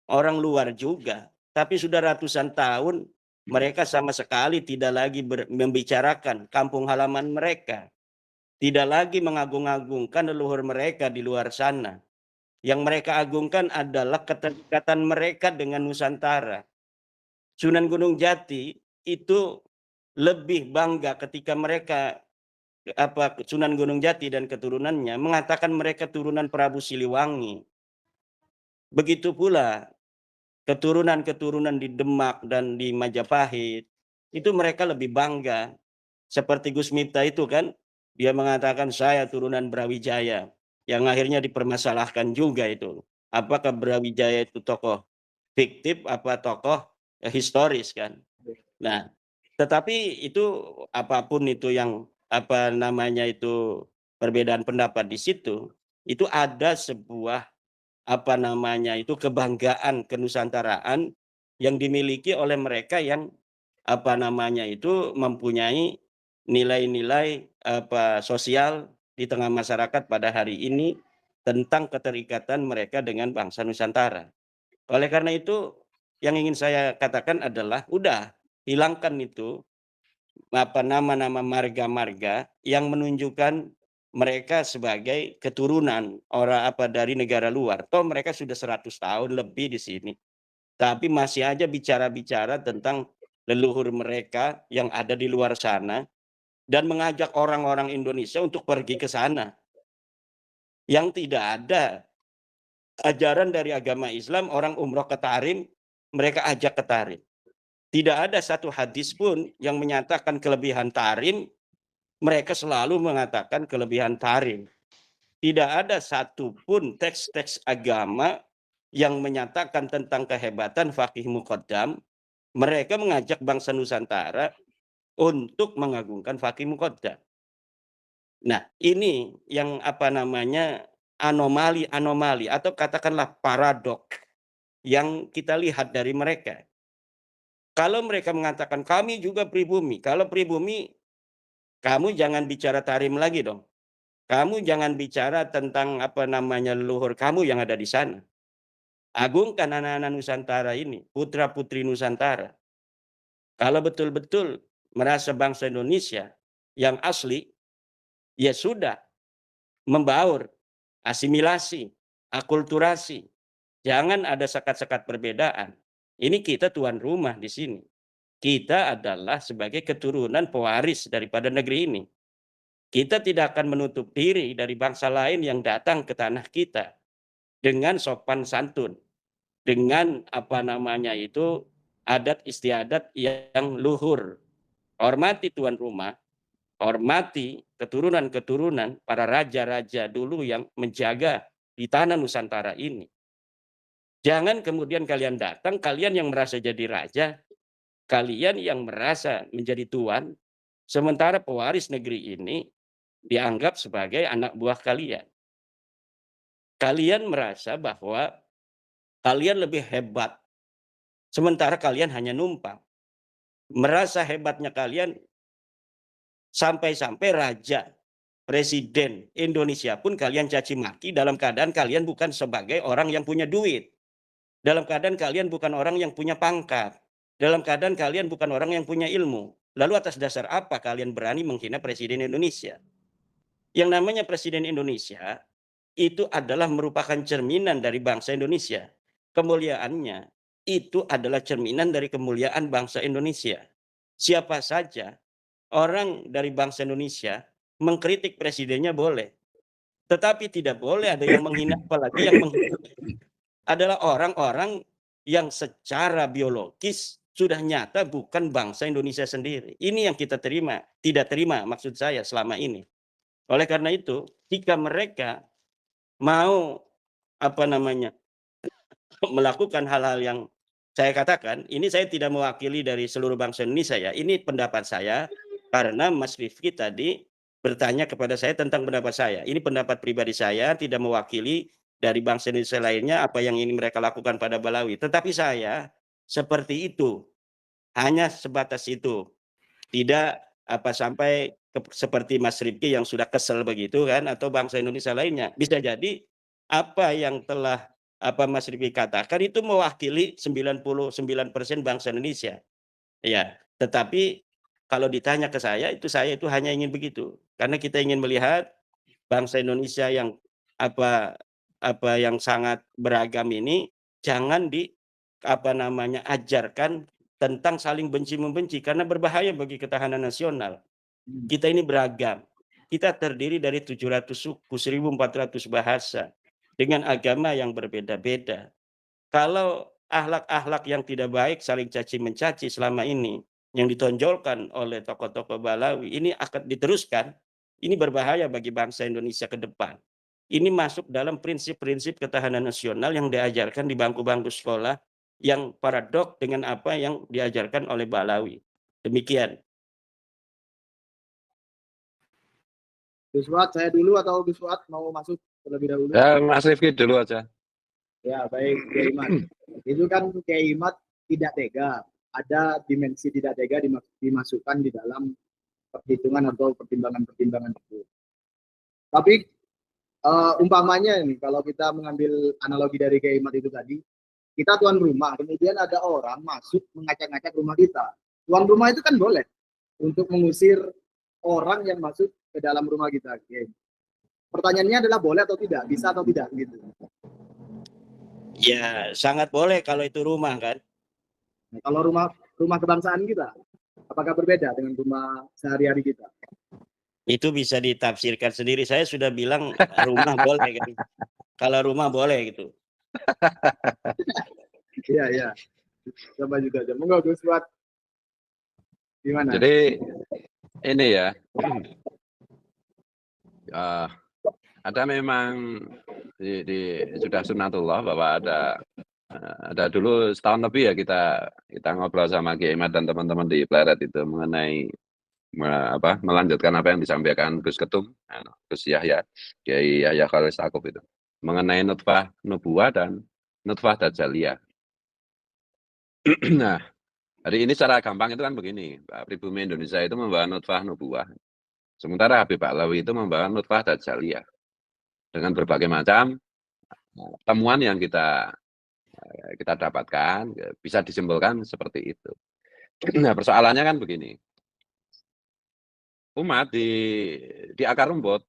orang luar juga, tapi sudah ratusan tahun mereka sama sekali tidak lagi membicarakan kampung halaman mereka. Tidak lagi mengagung-agungkan leluhur mereka di luar sana. Yang mereka agungkan adalah keterikatan mereka dengan Nusantara. Sunan Gunung Jati itu lebih bangga ketika mereka Sunan Gunung Jati dan keturunannya mengatakan mereka turunan Prabu Siliwangi. Begitu pula keturunan-keturunan di Demak dan di Majapahit, itu mereka lebih bangga. Seperti Gus Miftah itu kan, dia mengatakan saya turunan Brawijaya, yang akhirnya dipermasalahkan juga itu. Apakah Brawijaya itu tokoh fiktif, apa tokoh historis kan? Nah, tetapi itu apapun itu yang perbedaan pendapat di situ, itu ada sebuah kebanggaan kenusantaraan yang dimiliki oleh mereka yang mempunyai nilai-nilai sosial di tengah masyarakat pada hari ini tentang keterikatan mereka dengan bangsa Nusantara. Oleh karena itu yang ingin saya katakan adalah udah hilangkan itu nama-nama marga-marga yang menunjukkan mereka sebagai keturunan orang dari negara luar. Toh mereka sudah 100 tahun lebih di sini. Tapi masih aja bicara-bicara tentang leluhur mereka yang ada di luar sana dan mengajak orang-orang Indonesia untuk pergi ke sana. Yang tidak ada ajaran dari agama Islam, orang umroh ke Tarim, mereka ajak ke Tarim. Tidak ada satu hadis pun yang menyatakan kelebihan Tarim, mereka selalu mengatakan kelebihan Tarim. Tidak ada satupun teks-teks agama yang menyatakan tentang kehebatan Faqih Muqaddam. Mereka mengajak bangsa Nusantara untuk mengagungkan Faqih Muqaddam. Nah, ini yang anomali-anomali atau katakanlah paradok yang kita lihat dari mereka. Kalau mereka mengatakan kami juga pribumi, kalau pribumi kamu jangan bicara tarim lagi dong. Kamu jangan bicara tentang leluhur kamu yang ada di sana. Agungkan anak-anak Nusantara ini, putra-putri Nusantara. Kalau betul-betul merasa bangsa Indonesia yang asli, ya sudah, membaur, asimilasi, akulturasi. Jangan ada sekat-sekat perbedaan. Ini kita tuan rumah di sini. Kita adalah sebagai keturunan pewaris daripada negeri ini. Kita tidak akan menutup diri dari bangsa lain yang datang ke tanah kita dengan sopan santun, dengan adat istiadat yang luhur. Hormati tuan rumah, hormati keturunan-keturunan para raja-raja dulu yang menjaga di tanah Nusantara ini. Jangan kemudian kalian datang, kalian yang merasa jadi raja, kalian yang merasa menjadi tuan, sementara pewaris negeri ini dianggap sebagai anak buah kalian. Kalian merasa bahwa kalian lebih hebat, sementara kalian hanya numpang. Merasa hebatnya kalian sampai-sampai raja, presiden Indonesia pun kalian caci maki dalam keadaan kalian bukan sebagai orang yang punya duit. Dalam keadaan kalian bukan orang yang punya pangkat. Dalam keadaan kalian bukan orang yang punya ilmu. Lalu atas dasar apa kalian berani menghina Presiden Indonesia? Yang namanya Presiden Indonesia itu adalah merupakan cerminan dari bangsa Indonesia. Kemuliaannya itu adalah cerminan dari kemuliaan bangsa Indonesia. Siapa saja orang dari bangsa Indonesia mengkritik presidennya boleh. Tetapi tidak boleh ada yang menghina, apalagi yang menghina adalah orang-orang yang secara biologis sudah nyata bukan bangsa Indonesia sendiri. Ini yang kita tidak terima maksud saya selama ini. Oleh karena itu, jika mereka mau melakukan hal-hal yang saya katakan, ini saya tidak mewakili dari seluruh bangsa Indonesia ya. Ini pendapat saya karena Mas Rifki tadi bertanya kepada saya tentang pendapat saya. Ini pendapat pribadi saya, tidak mewakili dari bangsa Indonesia lainnya apa yang ini mereka lakukan pada Balawi. Tetapi saya seperti itu, hanya sebatas itu. Tidak sampai seperti Mas Rifki yang sudah kesel begitu kan, atau bangsa Indonesia lainnya. Bisa jadi apa yang telah Mas Rifki katakan itu mewakili 99% bangsa Indonesia. Ya, tetapi kalau ditanya ke saya itu hanya ingin begitu. Karena kita ingin melihat bangsa Indonesia yang yang sangat beragam ini jangan ajarkan tentang saling benci-membenci karena berbahaya bagi ketahanan nasional. Kita ini beragam. Kita terdiri dari 700 suku, 1.400 bahasa dengan agama yang berbeda-beda. Kalau akhlak-akhlak yang tidak baik saling caci mencaci selama ini yang ditonjolkan oleh tokoh-tokoh Balawi ini akan diteruskan, ini berbahaya bagi bangsa Indonesia ke depan. Ini masuk dalam prinsip-prinsip ketahanan nasional yang diajarkan di bangku-bangku sekolah yang paradok dengan apa yang diajarkan oleh Balawi. Demikian. Gus Fuad, saya dulu atau Gus Fuad mau masuk terlebih dahulu? Ya, Mas Rifki dulu aja. Ya, baik, Kiai Imat. Itu kan Kiai Imat tidak tega. Ada dimensi tidak tega dimasukkan di dalam perhitungan atau pertimbangan-pertimbangan itu. Tapi umpamanya ini, kalau kita mengambil analogi dari Kiai Imat itu tadi, kita tuan rumah, kemudian ada orang masuk mengacak-ngacak rumah kita. Tuan rumah itu kan boleh untuk mengusir orang yang masuk ke dalam rumah kita. Kiai. Pertanyaannya adalah boleh atau tidak, bisa atau tidak gitu. Ya, sangat boleh kalau itu rumah kan. Nah, kalau rumah kebangsaan kita, apakah berbeda dengan rumah sehari-hari kita? Itu bisa ditafsirkan sendiri. Saya sudah bilang rumah boleh kan. Kalau rumah boleh gitu. Iya, iya. Coba juga aja. Monggo Gus Fuad. Gimana? Jadi ini ya, ada memang sudah sunatullah bahwa ada dulu setahun lebih ya kita ngobrol sama Kiai Imat dan teman-teman di Pleret itu mengenai melanjutkan apa yang disampaikan Gus Ketum, Gus Yahya, Kiai Yahya Khalil Stakuf itu mengenai nutfah nubuwah dan nutfah dajjaliyah. Nah, hari ini secara gampang itu kan begini, pribumi Indonesia itu membawa nutfah nubuwah, sementara Habib Alawi itu membawa nutfah dajjaliyah dengan berbagai macam temuan yang kita dapatkan, bisa disimpulkan seperti itu. Nah, persoalannya kan begini, umat di akar rumput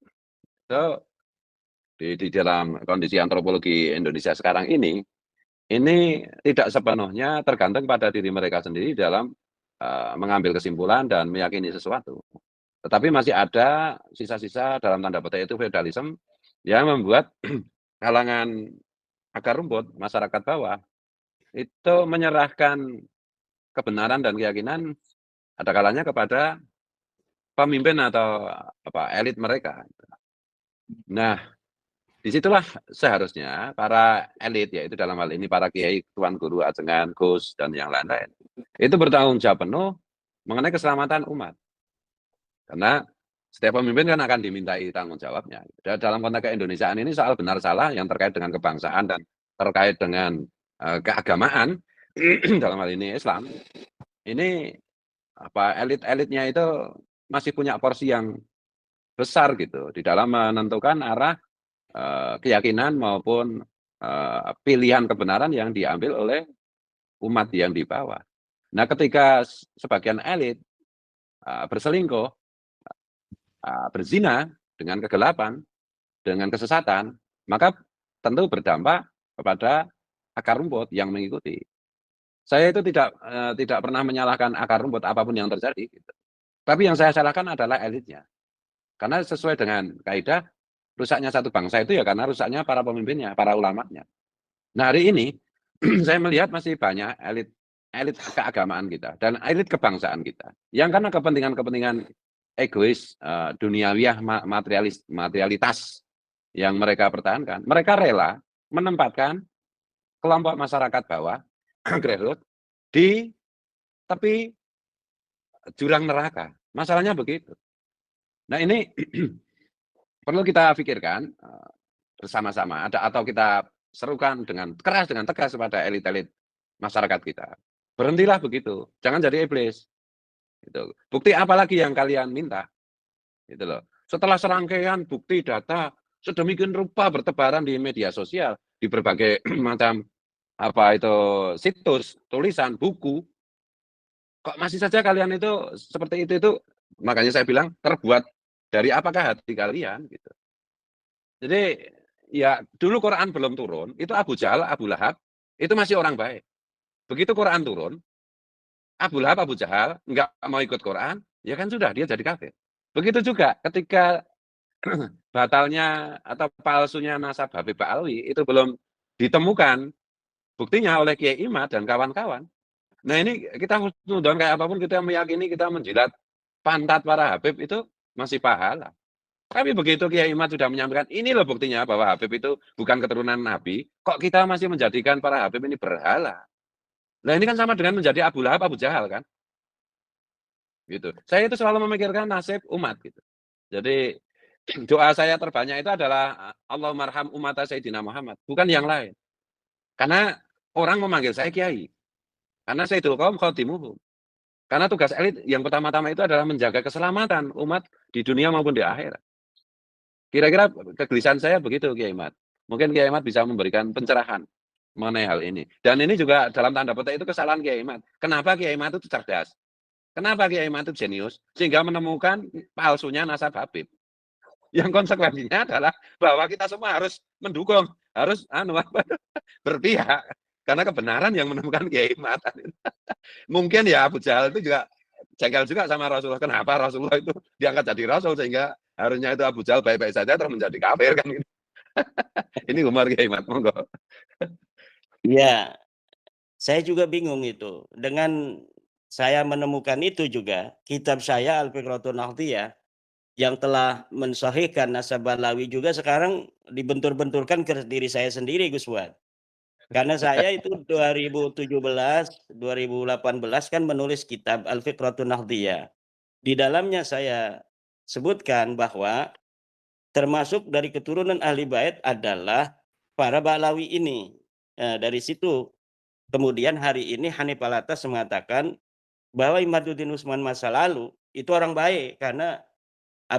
itu di dalam kondisi antropologi Indonesia sekarang ini tidak sepenuhnya tergantung pada diri mereka sendiri dalam mengambil kesimpulan dan meyakini sesuatu. Tetapi masih ada sisa-sisa dalam tanda petik itu feudalisme yang membuat kalangan akar rumput, masyarakat bawah, itu menyerahkan kebenaran dan keyakinan ada kalanya kepada pemimpin atau elit mereka. Nah, disitulah seharusnya para elit, yaitu dalam hal ini para kiai, tuan guru, ajengan, gus, dan yang lain-lain, itu bertanggung jawab penuh mengenai keselamatan umat. Karena setiap pemimpin kan akan dimintai tanggung jawabnya. Dan dalam konteks keindonesiaan ini soal benar salah yang terkait dengan kebangsaan dan terkait dengan keagamaan, dalam hal ini Islam, ini elit-elitnya itu masih punya porsi yang besar gitu di dalam menentukan arah keyakinan maupun pilihan kebenaran yang diambil oleh umat yang di bawah. Nah, ketika sebagian elit berselingkuh, berzina dengan kegelapan, dengan kesesatan, maka tentu berdampak kepada akar rumput yang mengikuti. Saya itu tidak pernah menyalahkan akar rumput apapun yang terjadi, gitu. Tapi yang saya salahkan adalah elitnya. Karena sesuai dengan kaidah, rusaknya satu bangsa itu ya karena rusaknya para pemimpinnya, para ulamanya. Nah, hari ini saya melihat masih banyak elit keagamaan kita dan elit kebangsaan kita yang karena kepentingan-kepentingan egois, duniawiah, materialitas yang mereka pertahankan, mereka rela menempatkan kelompok masyarakat bawah, grassroots, di tepi jurang neraka. Masalahnya begitu. Nah, ini perlu kita pikirkan bersama-sama, atau kita serukan dengan keras, dengan tegas kepada elit-elit masyarakat kita. Berhentilah begitu, jangan jadi iblis. Gitu. Bukti apa lagi yang kalian minta? Gitu loh. Setelah serangkaian bukti data sedemikian rupa bertebaran di media sosial, di berbagai macam situs, tulisan, buku, kok masih saja kalian itu seperti itu makanya saya bilang terbuat dari apakah hati kalian gitu. Jadi ya dulu Quran belum turun, itu Abu Jahal, Abu Lahab itu masih orang baik. Begitu Quran turun, Abu Lahab, Abu Jahal nggak mau ikut Quran, ya kan sudah dia jadi kafir. Begitu juga ketika batalnya atau palsunya nasab Habib Alwi itu belum ditemukan buktinya oleh Kiai Imad dan kawan-kawan. Nah, ini kita husnudon kayak apapun kita meyakini kita menjilat pantat para Habib itu masih pahala. Tapi begitu Kiai Imad sudah menyampaikan ini loh buktinya bahwa Habib itu bukan keturunan Nabi, kok kita masih menjadikan para Habib ini berhala. Nah, ini kan sama dengan menjadi Abu Lahab, Abu Jahal kan? Gitu. Saya itu selalu memikirkan nasib umat gitu. Jadi doa saya terbanyak itu adalah Allahumma arham ummata Sayyidina Muhammad, bukan yang lain. Karena orang memanggil saya kiai. Karena Sayyidul Qaum khatimuhum. Karena tugas elit yang pertama-tama itu adalah menjaga keselamatan umat di dunia maupun di akhirat. Kira-kira kegelisahan saya begitu Kiai Imad. Mungkin Kiai Imad bisa memberikan pencerahan mengenai hal ini. Dan ini juga dalam tanda petik itu kesalahan Kiai Imad. Kenapa Kiai Imad itu cerdas? Kenapa Kiai Imad itu jenius? Sehingga menemukan palsunya nasab Habib. Yang konsekuensinya adalah bahwa kita semua harus mendukung, harus berpihak. Karena kebenaran yang menemukan Kiai Imad. Mungkin ya Abu Jahal itu juga jengkel juga sama Rasulullah. Kenapa Rasulullah itu diangkat jadi Rasul sehingga harusnya itu Abu Jahal baik-baik saja terus menjadi kafir kan gitu. Ini humor Kiai Imad, monggo. Ya, saya juga bingung itu. Dengan saya menemukan itu juga, kitab saya Al-Fiqratun Nahdiyah yang telah mensahihkan nasab Alawi juga sekarang dibentur-benturkan ke diri saya sendiri, Gus Fuad. Karena saya itu 2017, 2018 kan menulis kitab Al-Fiqratun Nahdiyah. Di dalamnya saya sebutkan bahwa termasuk dari keturunan ahli bait adalah para Ba'lawi ini. Dari situ kemudian hari ini Hanif Alatas mengatakan bahwa Imaduddin Usman masa lalu itu orang baik karena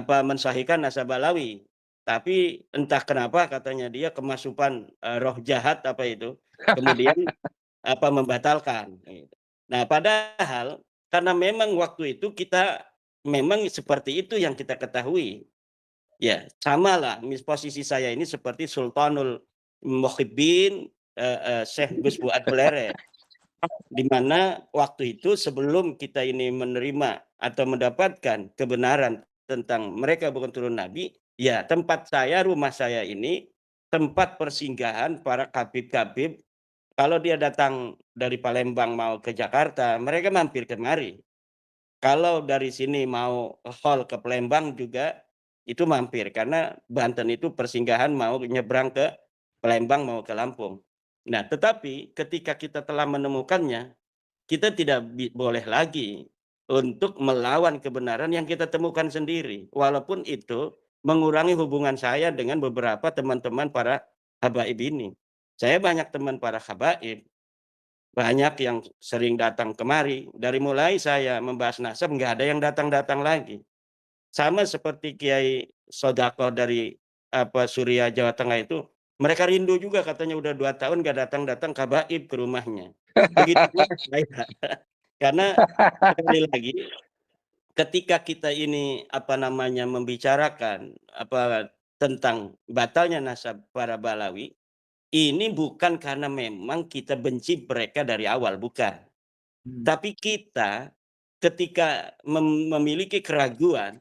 mensahihkan nasab Ba'lawi. Tapi entah kenapa katanya dia kemasukan roh jahat kemudian membatalkan gitu. Nah, padahal karena memang waktu itu kita memang seperti itu yang kita ketahui. Ya, samalah posisi saya ini seperti Sultanul Muhibbin, Syekh Gus Fuad Pleret. Di mana waktu itu sebelum kita ini menerima atau mendapatkan kebenaran tentang mereka bukan turun nabi, ya tempat saya, rumah saya ini tempat persinggahan para kabib-kabib. Kalau dia datang dari Palembang mau ke Jakarta, mereka mampir kemari. Kalau dari sini mau haul ke Palembang juga itu mampir, karena Banten itu persinggahan mau nyebrang ke Palembang mau ke Lampung. Nah, tetapi ketika kita telah menemukannya, kita tidak boleh lagi untuk melawan kebenaran yang kita temukan sendiri. Walaupun itu mengurangi hubungan saya dengan beberapa teman-teman para habaib ini. Saya banyak teman para habaib, banyak yang sering datang kemari. Dari mulai saya membahas nasab, nggak ada yang datang-datang lagi. Sama seperti Kiai Sodako dari Surya Jawa Tengah itu, mereka rindu juga katanya udah 2 tahun nggak datang-datang habaib ke rumahnya. Begitu pula saya. Karena sekali lagi ketika kita ini membicarakan tentang batalnya nasab para Balawi, ini bukan karena memang kita benci mereka dari awal, bukan. Tapi kita ketika memiliki keraguan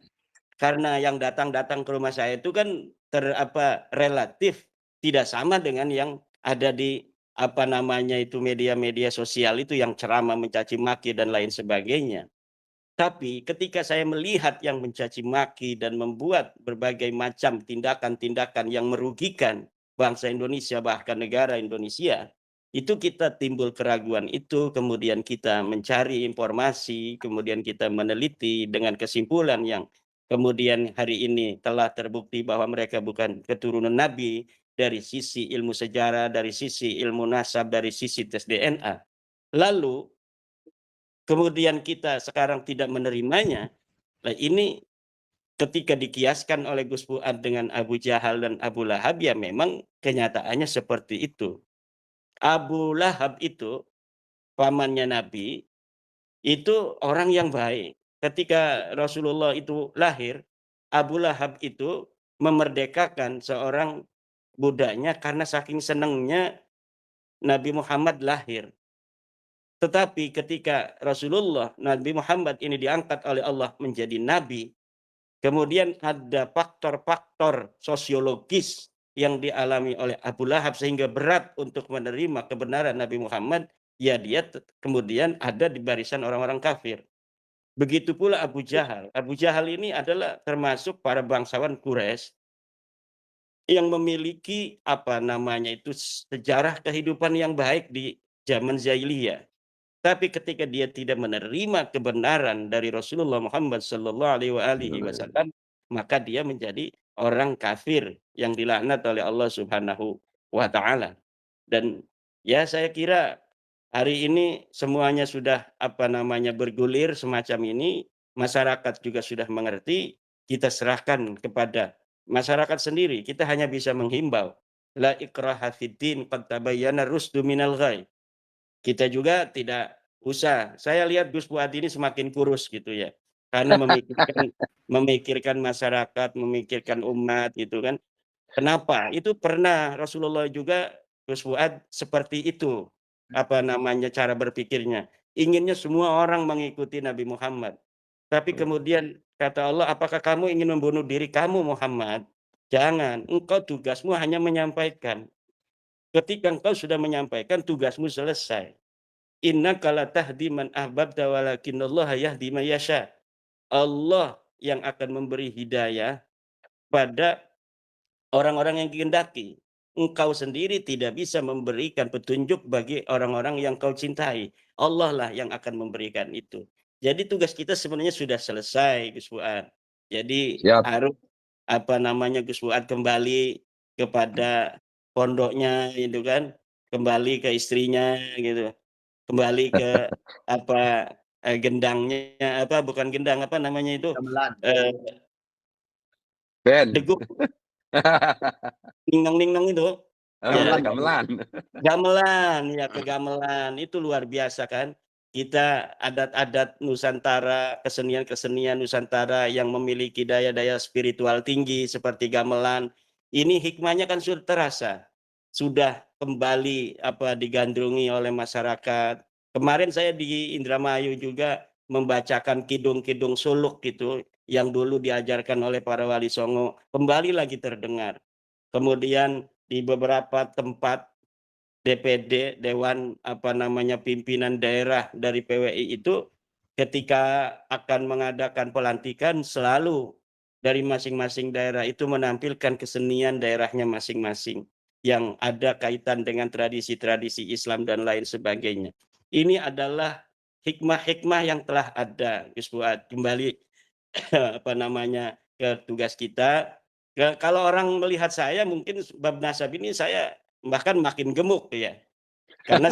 karena yang datang-datang ke rumah saya itu kan relatif tidak sama dengan yang ada di media-media sosial itu yang ceramah mencaci maki dan lain sebagainya. Tapi ketika saya melihat yang mencaci maki dan membuat berbagai macam tindakan-tindakan yang merugikan bangsa Indonesia bahkan negara Indonesia, itu kita timbul keraguan itu, kemudian kita mencari informasi, kemudian kita meneliti dengan kesimpulan yang kemudian hari ini telah terbukti bahwa mereka bukan keturunan Nabi dari sisi ilmu sejarah, dari sisi ilmu nasab, dari sisi tes DNA. Lalu kemudian kita sekarang tidak menerimanya, nah ini ketika dikiaskan oleh Gus Fuad dengan Abu Jahal dan Abu Lahab, ya memang kenyataannya seperti itu. Abu Lahab itu, pamannya Nabi, itu orang yang baik. Ketika Rasulullah itu lahir, Abu Lahab itu memerdekakan seorang budaknya karena saking senangnya Nabi Muhammad lahir. Tetapi ketika Nabi Muhammad ini diangkat oleh Allah menjadi nabi, kemudian ada faktor-faktor sosiologis yang dialami oleh Abu Lahab sehingga berat untuk menerima kebenaran Nabi Muhammad, ya dia kemudian ada di barisan orang-orang kafir. Begitu pula Abu Jahal. Abu Jahal ini adalah termasuk para bangsawan Quraisy yang memiliki sejarah kehidupan yang baik di zaman jahiliyah. Tapi ketika dia tidak menerima kebenaran dari Rasulullah Muhammad SAW, maka dia menjadi orang kafir yang dilaknat oleh Allah Subhanahu wa taala. Dan ya saya kira hari ini semuanya sudah bergulir semacam ini, masyarakat juga sudah mengerti, kita serahkan kepada masyarakat sendiri. Kita hanya bisa menghimbau, la ikraha fiddin qad tabayyana rusdu minal ghai. Kita juga tidak usah, saya lihat Gus Fuad ini semakin kurus gitu ya, karena memikirkan masyarakat, memikirkan umat gitu kan. Kenapa? Itu pernah Rasulullah juga, Gus Fuad seperti itu, cara berpikirnya. Inginnya semua orang mengikuti Nabi Muhammad. Tapi kemudian kata Allah, apakah kamu ingin membunuh diri kamu Muhammad? Jangan, engkau tugasmu hanya menyampaikan. Ketika engkau sudah menyampaikan, tugasmu selesai. Innaka la tahdi man ahbabta walakinallaha yahdi man yasha. Allah yang akan memberi hidayah pada orang-orang yang dikehendaki. Engkau sendiri tidak bisa memberikan petunjuk bagi orang-orang yang kau cintai. Allah lah yang akan memberikan itu. Jadi tugas kita sebenarnya sudah selesai, Gus Fuad. Jadi Siap. harus Gus Fuad kembali kepada pondoknya gitu kan, kembali ke istrinya gitu, kembali ke gendangnya, bukan gendang, apa namanya itu, Gamelan. Ben. degup, ningdong-ningdong itu. Ya, Gamelan, Pak. Gamelan. gamelan, ya ke gamelan, itu luar biasa kan. Kita adat-adat Nusantara, kesenian-kesenian Nusantara yang memiliki daya-daya spiritual tinggi seperti gamelan, ini hikmahnya kan sudah terasa, sudah kembali digandrungi oleh masyarakat. Kemarin saya di Indramayu juga membacakan kidung-kidung suluk gitu, yang dulu diajarkan oleh para wali songo, kembali lagi terdengar. Kemudian di beberapa tempat DPD, Dewan Pimpinan Daerah dari PWI itu ketika akan mengadakan pelantikan selalu dari masing-masing daerah itu menampilkan kesenian daerahnya masing-masing yang ada kaitan dengan tradisi-tradisi Islam dan lain sebagainya. Ini adalah hikmah-hikmah yang telah ada, Gus Fuad. Kembali ke tugas kita. Kalau orang melihat saya mungkin bab nasab ini saya bahkan makin gemuk ya. Karena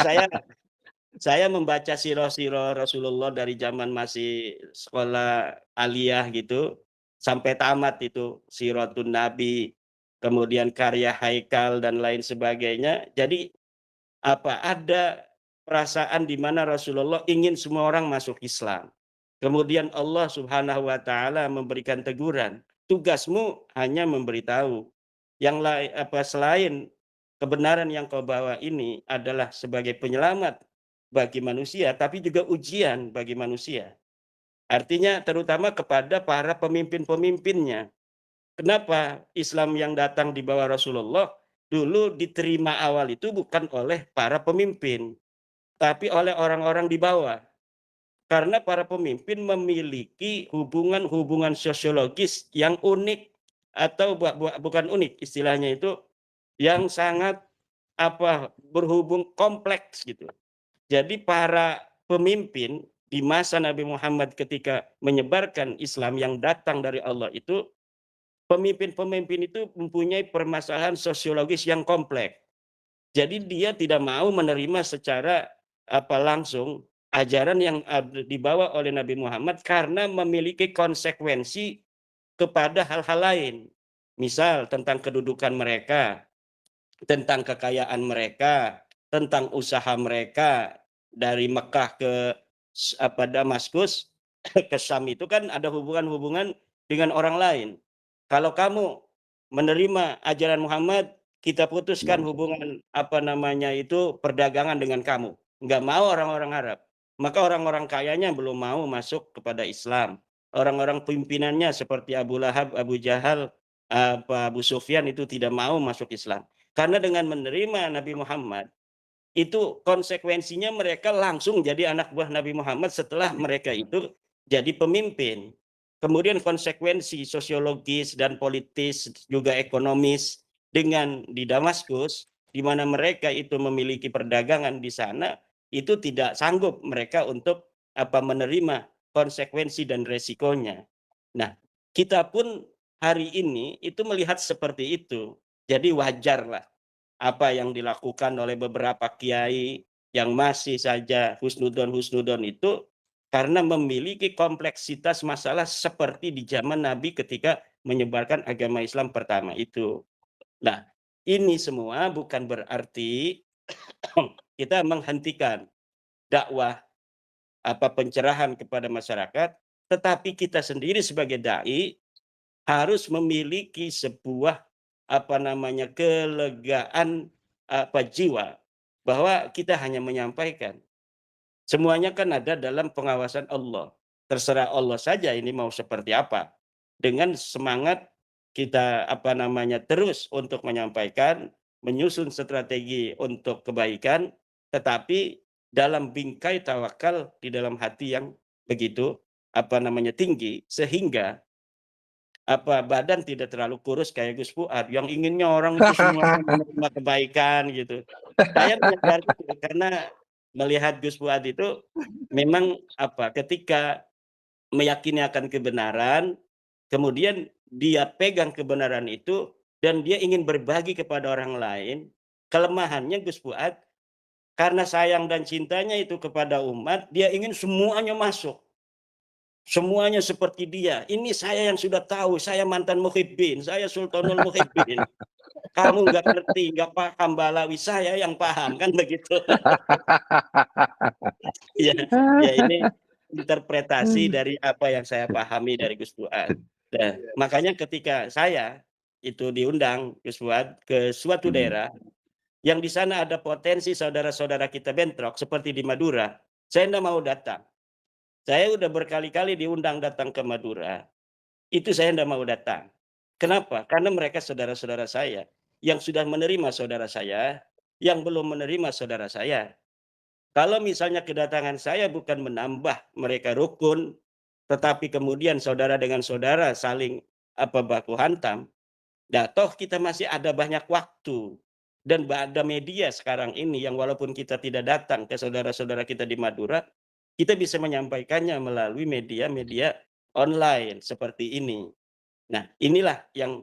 saya membaca sirah-sirah Rasulullah dari zaman masih sekolah aliyah gitu sampai tamat itu Siratun Nabi, kemudian karya Haikal dan lain sebagainya. Jadi ada perasaan di mana Rasulullah ingin semua orang masuk Islam. Kemudian Allah Subhanahu wa taala memberikan teguran, tugasmu hanya memberitahu. Yang lain selain kebenaran yang kau bawa ini adalah sebagai penyelamat bagi manusia, tapi juga ujian bagi manusia. Artinya terutama kepada para pemimpin-pemimpinnya. Kenapa Islam yang datang di bawah Rasulullah dulu diterima awal itu bukan oleh para pemimpin, tapi oleh orang-orang di bawah. Karena para pemimpin memiliki hubungan-hubungan sosiologis yang unik atau bukan unik istilahnya itu, yang sangat berhubung kompleks gitu. Jadi para pemimpin di masa Nabi Muhammad ketika menyebarkan Islam yang datang dari Allah itu, pemimpin-pemimpin itu mempunyai permasalahan sosiologis yang kompleks. Jadi dia tidak mau menerima secara langsung ajaran yang dibawa oleh Nabi Muhammad karena memiliki konsekuensi kepada hal-hal lain. Misal tentang kedudukan mereka, tentang kekayaan mereka, tentang usaha mereka dari Mekah ke Damaskus ke Syam itu kan ada hubungan-hubungan dengan orang lain. Kalau kamu menerima ajaran Muhammad, kita putuskan hubungan perdagangan dengan kamu. Enggak mau orang-orang Arab. Maka orang-orang kayanya belum mau masuk kepada Islam. Orang-orang pimpinannya seperti Abu Lahab, Abu Jahal, Abu Sufyan itu tidak mau masuk Islam. Karena dengan menerima Nabi Muhammad, itu konsekuensinya mereka langsung jadi anak buah Nabi Muhammad setelah mereka itu jadi pemimpin. Kemudian konsekuensi sosiologis dan politis juga ekonomis dengan di Damaskus, di mana mereka itu memiliki perdagangan di sana, itu tidak sanggup mereka untuk menerima konsekuensi dan resikonya. Nah, kita pun hari ini itu melihat seperti itu. Jadi wajarlah apa yang dilakukan oleh beberapa kiai yang masih saja husnudon itu karena memiliki kompleksitas masalah seperti di zaman Nabi ketika menyebarkan agama Islam pertama itu. Nah, ini semua bukan berarti kita menghentikan dakwah pencerahan kepada masyarakat, tetapi kita sendiri sebagai dai harus memiliki sebuah kelegaan jiwa bahwa kita hanya menyampaikan. Semuanya kan ada dalam pengawasan Allah. Terserah Allah saja ini mau seperti apa. Dengan semangat kita terus untuk menyampaikan, menyusun strategi untuk kebaikan, tetapi dalam bingkai tawakal di dalam hati yang begitu tinggi, sehingga badan tidak terlalu kurus kayak Gus Fuad yang inginnya orang itu semua menerima kebaikan gitu. Saya menyadari karena melihat Gus Fuad itu memang ketika meyakini akan kebenaran, kemudian dia pegang kebenaran itu dan dia ingin berbagi kepada orang lain. Kelemahannya Gus Fuad karena sayang dan cintanya itu kepada umat, dia ingin semuanya masuk. Semuanya seperti dia. Ini saya yang sudah tahu, saya mantan muhibbin, saya Sultanul Muhibbin. Kamu nggak ngerti, nggak paham Balawi, saya yang paham, kan begitu. Ya, ya ini interpretasi dari apa yang saya pahami dari Gus Fuad. Nah, makanya ketika saya itu diundang Gus Fuad ke suatu daerah yang di sana ada potensi saudara-saudara kita bentrok seperti di Madura, saya tidak mau datang. Saya udah berkali-kali diundang datang ke Madura, itu saya tidak mau datang. Kenapa? Karena mereka saudara-saudara saya yang sudah menerima saudara saya, yang belum menerima saudara saya. Kalau misalnya kedatangan saya bukan menambah mereka rukun, tetapi kemudian saudara dengan saudara saling baku hantam, nah toh kita masih ada banyak waktu. Dan ada media sekarang ini yang walaupun kita tidak datang ke saudara-saudara kita di Madura, kita bisa menyampaikannya melalui media-media online seperti ini. Nah, inilah yang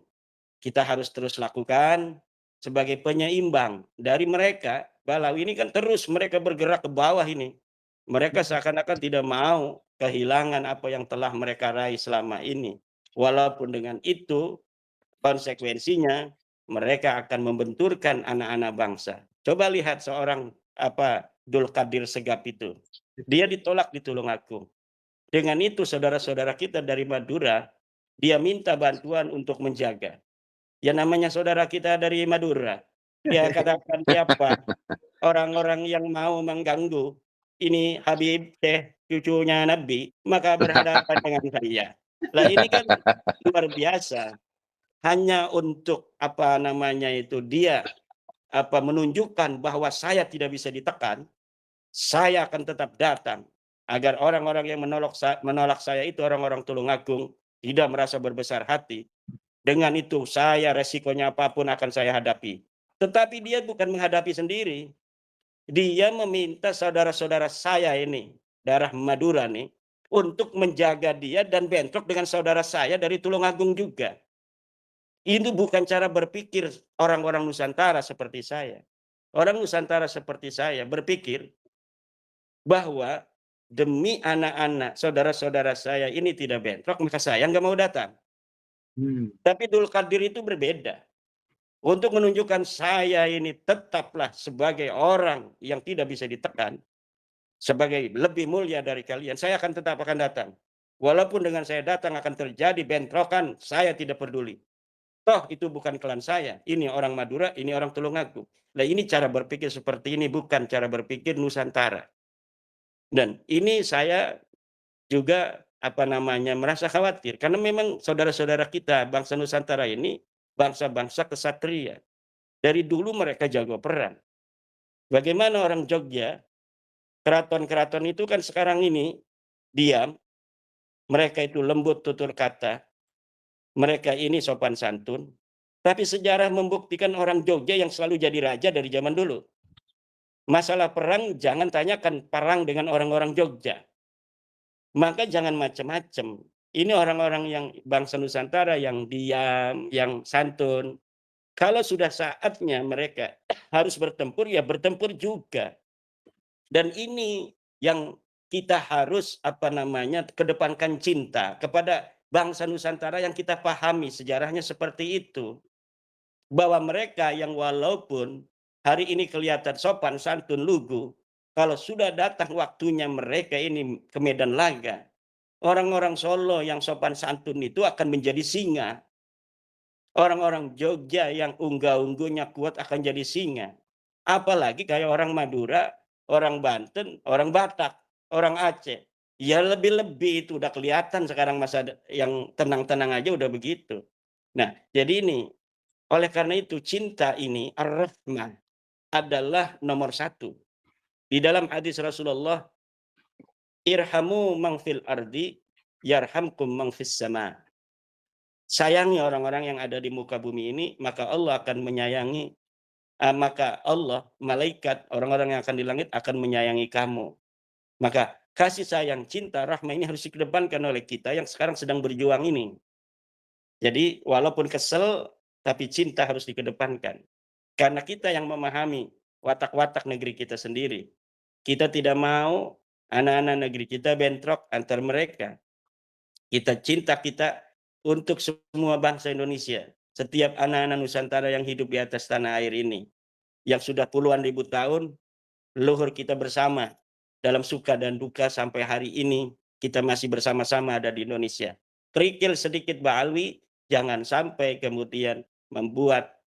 kita harus terus lakukan sebagai penyeimbang dari mereka. Balawi ini kan terus mereka bergerak ke bawah ini. Mereka seakan-akan tidak mau kehilangan apa yang telah mereka raih selama ini. Walaupun dengan itu konsekuensinya mereka akan membenturkan anak-anak bangsa. Coba lihat seorang Dulkadir Segap itu. Dia ditolak di Tulungagung. Dengan itu saudara-saudara kita dari Madura, dia minta bantuan untuk menjaga. Ya namanya saudara kita dari Madura. Dia katakan siapa orang-orang yang mau mengganggu ini Habib cucunya Nabi, maka berhadapan dengan saya. Lah ini kan luar biasa. Hanya untuk dia menunjukkan bahwa saya tidak bisa ditekan, saya akan tetap datang agar orang-orang yang menolak saya itu orang-orang Tulungagung tidak merasa berbesar hati. Dengan itu saya resikonya apapun akan saya hadapi. Tetapi dia bukan menghadapi sendiri. Dia meminta saudara-saudara saya ini, darah Madura nih, untuk menjaga dia dan bentrok dengan saudara saya dari Tulungagung juga. Ini bukan cara berpikir orang-orang Nusantara seperti saya. Orang Nusantara seperti saya berpikir bahwa demi anak-anak saudara-saudara saya ini tidak bentrok, maka saya nggak mau datang. Tapi Dulkadir itu berbeda. Untuk menunjukkan saya ini tetaplah sebagai orang yang tidak bisa ditekan, sebagai lebih mulia dari kalian, saya akan datang. Walaupun dengan saya datang akan terjadi bentrokan, saya tidak peduli. Toh itu bukan klan saya, ini orang Madura, ini orang Tulungagung. Nah ini cara berpikir seperti ini, bukan cara berpikir Nusantara. Dan ini saya juga merasa khawatir karena memang saudara-saudara kita bangsa Nusantara ini bangsa-bangsa kesatria. Dari dulu mereka jago perang. Bagaimana orang Jogja, keraton-keraton itu kan sekarang ini diam, mereka itu lembut tutur kata, mereka ini sopan santun, tapi sejarah membuktikan orang Jogja yang selalu jadi raja dari zaman dulu. Masalah perang jangan tanyakan perang dengan orang-orang Jogja. Maka jangan macam-macam. Ini orang-orang yang bangsa Nusantara yang diam, yang santun. Kalau sudah saatnya mereka harus bertempur, ya bertempur juga. Dan ini yang kita harus kedepankan cinta kepada bangsa Nusantara yang kita pahami sejarahnya seperti itu. Bahwa mereka yang walaupun hari ini kelihatan sopan, santun, lugu, kalau sudah datang waktunya mereka ini ke medan laga, orang-orang Solo yang sopan santun itu akan menjadi singa. Orang-orang Jogja yang unggah-ungguhnya kuat akan jadi singa. Apalagi kayak orang Madura, orang Banten, orang Batak, orang Aceh. Ya lebih-lebih itu udah kelihatan sekarang masa yang tenang-tenang aja udah begitu. Nah, jadi ini, oleh karena itu cinta ini, ar-rahmah, adalah nomor 1. Di dalam hadis Rasulullah, irhamu man fil ardi, yarhamkum man fis sama. Sayangi orang-orang yang ada di muka bumi ini, maka Allah akan menyayangi maka Allah, malaikat, orang-orang yang akan di langit akan menyayangi kamu. Maka kasih sayang, cinta, rahmah ini harus dikedepankan oleh kita yang sekarang sedang berjuang ini. Jadi walaupun kesel, tapi cinta harus dikedepankan. Karena kita yang memahami watak-watak negeri kita sendiri. Kita tidak mau anak-anak negeri kita bentrok antar mereka. Kita cinta kita untuk semua bangsa Indonesia. Setiap anak-anak Nusantara yang hidup di atas tanah air ini. Yang sudah puluhan ribu tahun, leluhur kita bersama. Dalam suka dan duka sampai hari ini, kita masih bersama-sama ada di Indonesia. Kerikil sedikit Mbak Alwi, jangan sampai kemudian membuat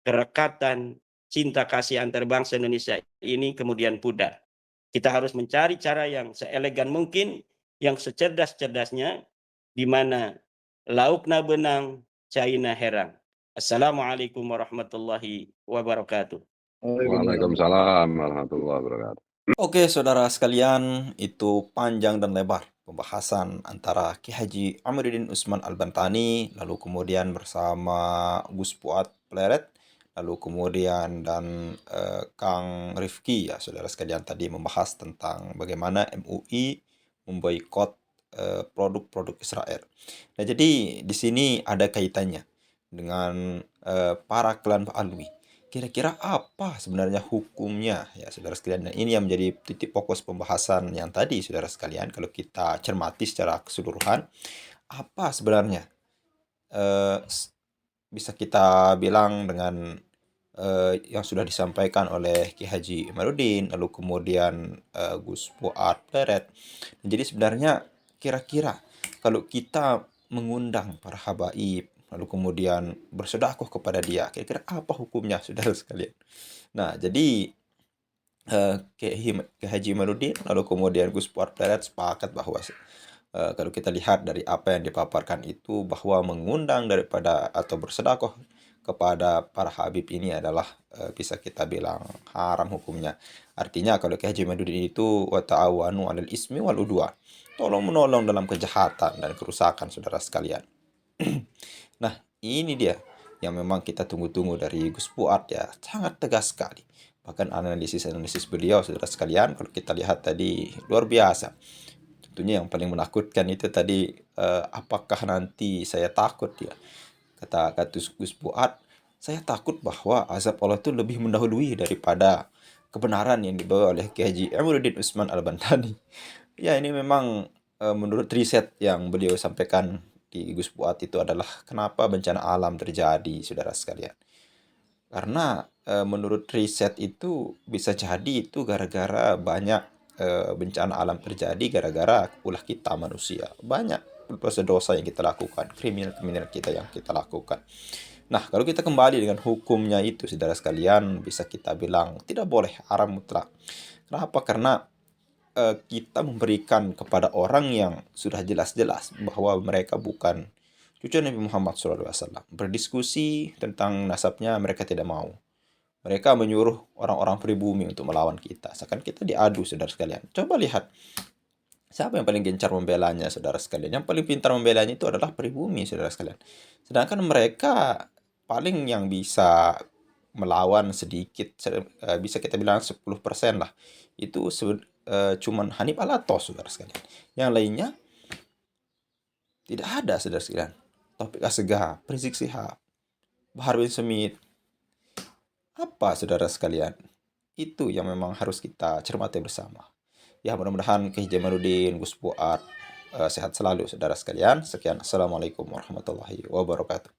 kerekatan cinta kasih antar bangsa Indonesia ini kemudian pudar. Kita harus mencari cara yang seelegan mungkin, yang secerdas-cerdasnya, di mana laukna benang, caina herang. Assalamualaikum warahmatullahi wabarakatuh. Waalaikumsalam warahmatullahi wabarakatuh. Oke, saudara sekalian, itu panjang dan lebar pembahasan antara Ki Haji Amiruddin Usman Al-Bantani, lalu kemudian bersama Gus Fuad Pleret, lalu kemudian dan Kang Rifki, ya saudara sekalian, tadi membahas tentang bagaimana MUI memboikot produk-produk Israel. Nah, jadi di sini ada kaitannya dengan para klan Pak Alwi. Kira-kira apa sebenarnya hukumnya, ya saudara sekalian? Dan ini yang menjadi titik fokus pembahasan yang tadi, saudara sekalian. Kalau kita cermati secara keseluruhan, apa sebenarnya bisa kita bilang dengan yang sudah disampaikan oleh Ki Haji Amiruddin, lalu kemudian Gus Fuad Pleret. Jadi sebenarnya kira-kira kalau kita mengundang para habaib, lalu kemudian bersedekah kepada dia, kira-kira apa hukumnya, saudara sekalian? Nah, jadi Ki Haji Amiruddin, lalu kemudian Gus Fuad Pleret sepakat bahwa kalau kita lihat dari apa yang dipaparkan itu, bahwa mengundang daripada atau bersedekah kepada para habib ini adalah bisa kita bilang haram hukumnya. Artinya kalau Ki Haji Amiruddin itu wa ta'awanu 'alal ismi wal udwan, tolong menolong dalam kejahatan dan kerusakan, saudara sekalian. Nah, ini dia yang memang kita tunggu-tunggu dari Gus Fuad, ya, sangat tegas sekali. Bahkan analisis-analisis beliau, saudara sekalian, kalau kita lihat tadi luar biasa. Tentunya yang paling menakutkan itu tadi, apakah nanti saya takut, ya. Kata Gus Fuad, saya takut bahwa azab Allah itu lebih mendahului daripada kebenaran yang dibawa oleh Ki Haji Amiruddin Usman Al-Bantani. Ya, ini memang menurut riset yang beliau sampaikan di Gus Fuad itu adalah kenapa bencana alam terjadi, saudara sekalian. Karena menurut riset itu bisa jadi itu gara-gara banyak bencana alam terjadi gara-gara ulah kita manusia. Banyak dosa-dosa yang kita lakukan, kriminal-kriminal kita yang kita lakukan. Nah, kalau kita kembali dengan hukumnya itu, saudara sekalian, bisa kita bilang tidak boleh, haram mutlak. Kenapa? Karena kita memberikan kepada orang yang sudah jelas-jelas bahwa mereka bukan cucu Nabi Muhammad SAW. Berdiskusi tentang nasabnya mereka tidak mau. Mereka menyuruh orang-orang pribumi untuk melawan kita. Seakan kita diadu, saudara sekalian. Coba lihat, siapa yang paling gencar membelanya, saudara sekalian? Yang paling pintar membelanya itu adalah pribumi, saudara sekalian. Sedangkan mereka paling yang bisa melawan sedikit, bisa kita bilang 10% lah. Itu cuman Hanif Alatos, saudara sekalian. Yang lainnya tidak ada, saudara sekalian. Taufik Assegaf, Rizik Sihab, Bahar bin Smith. Apa, saudara sekalian? Itu yang memang harus kita cermati bersama. Ya, mudah-mudahan Ki Haji Amiruddin, Gus Fuad sehat selalu, saudara sekalian. Sekian, assalamualaikum warahmatullahi wabarakatuh.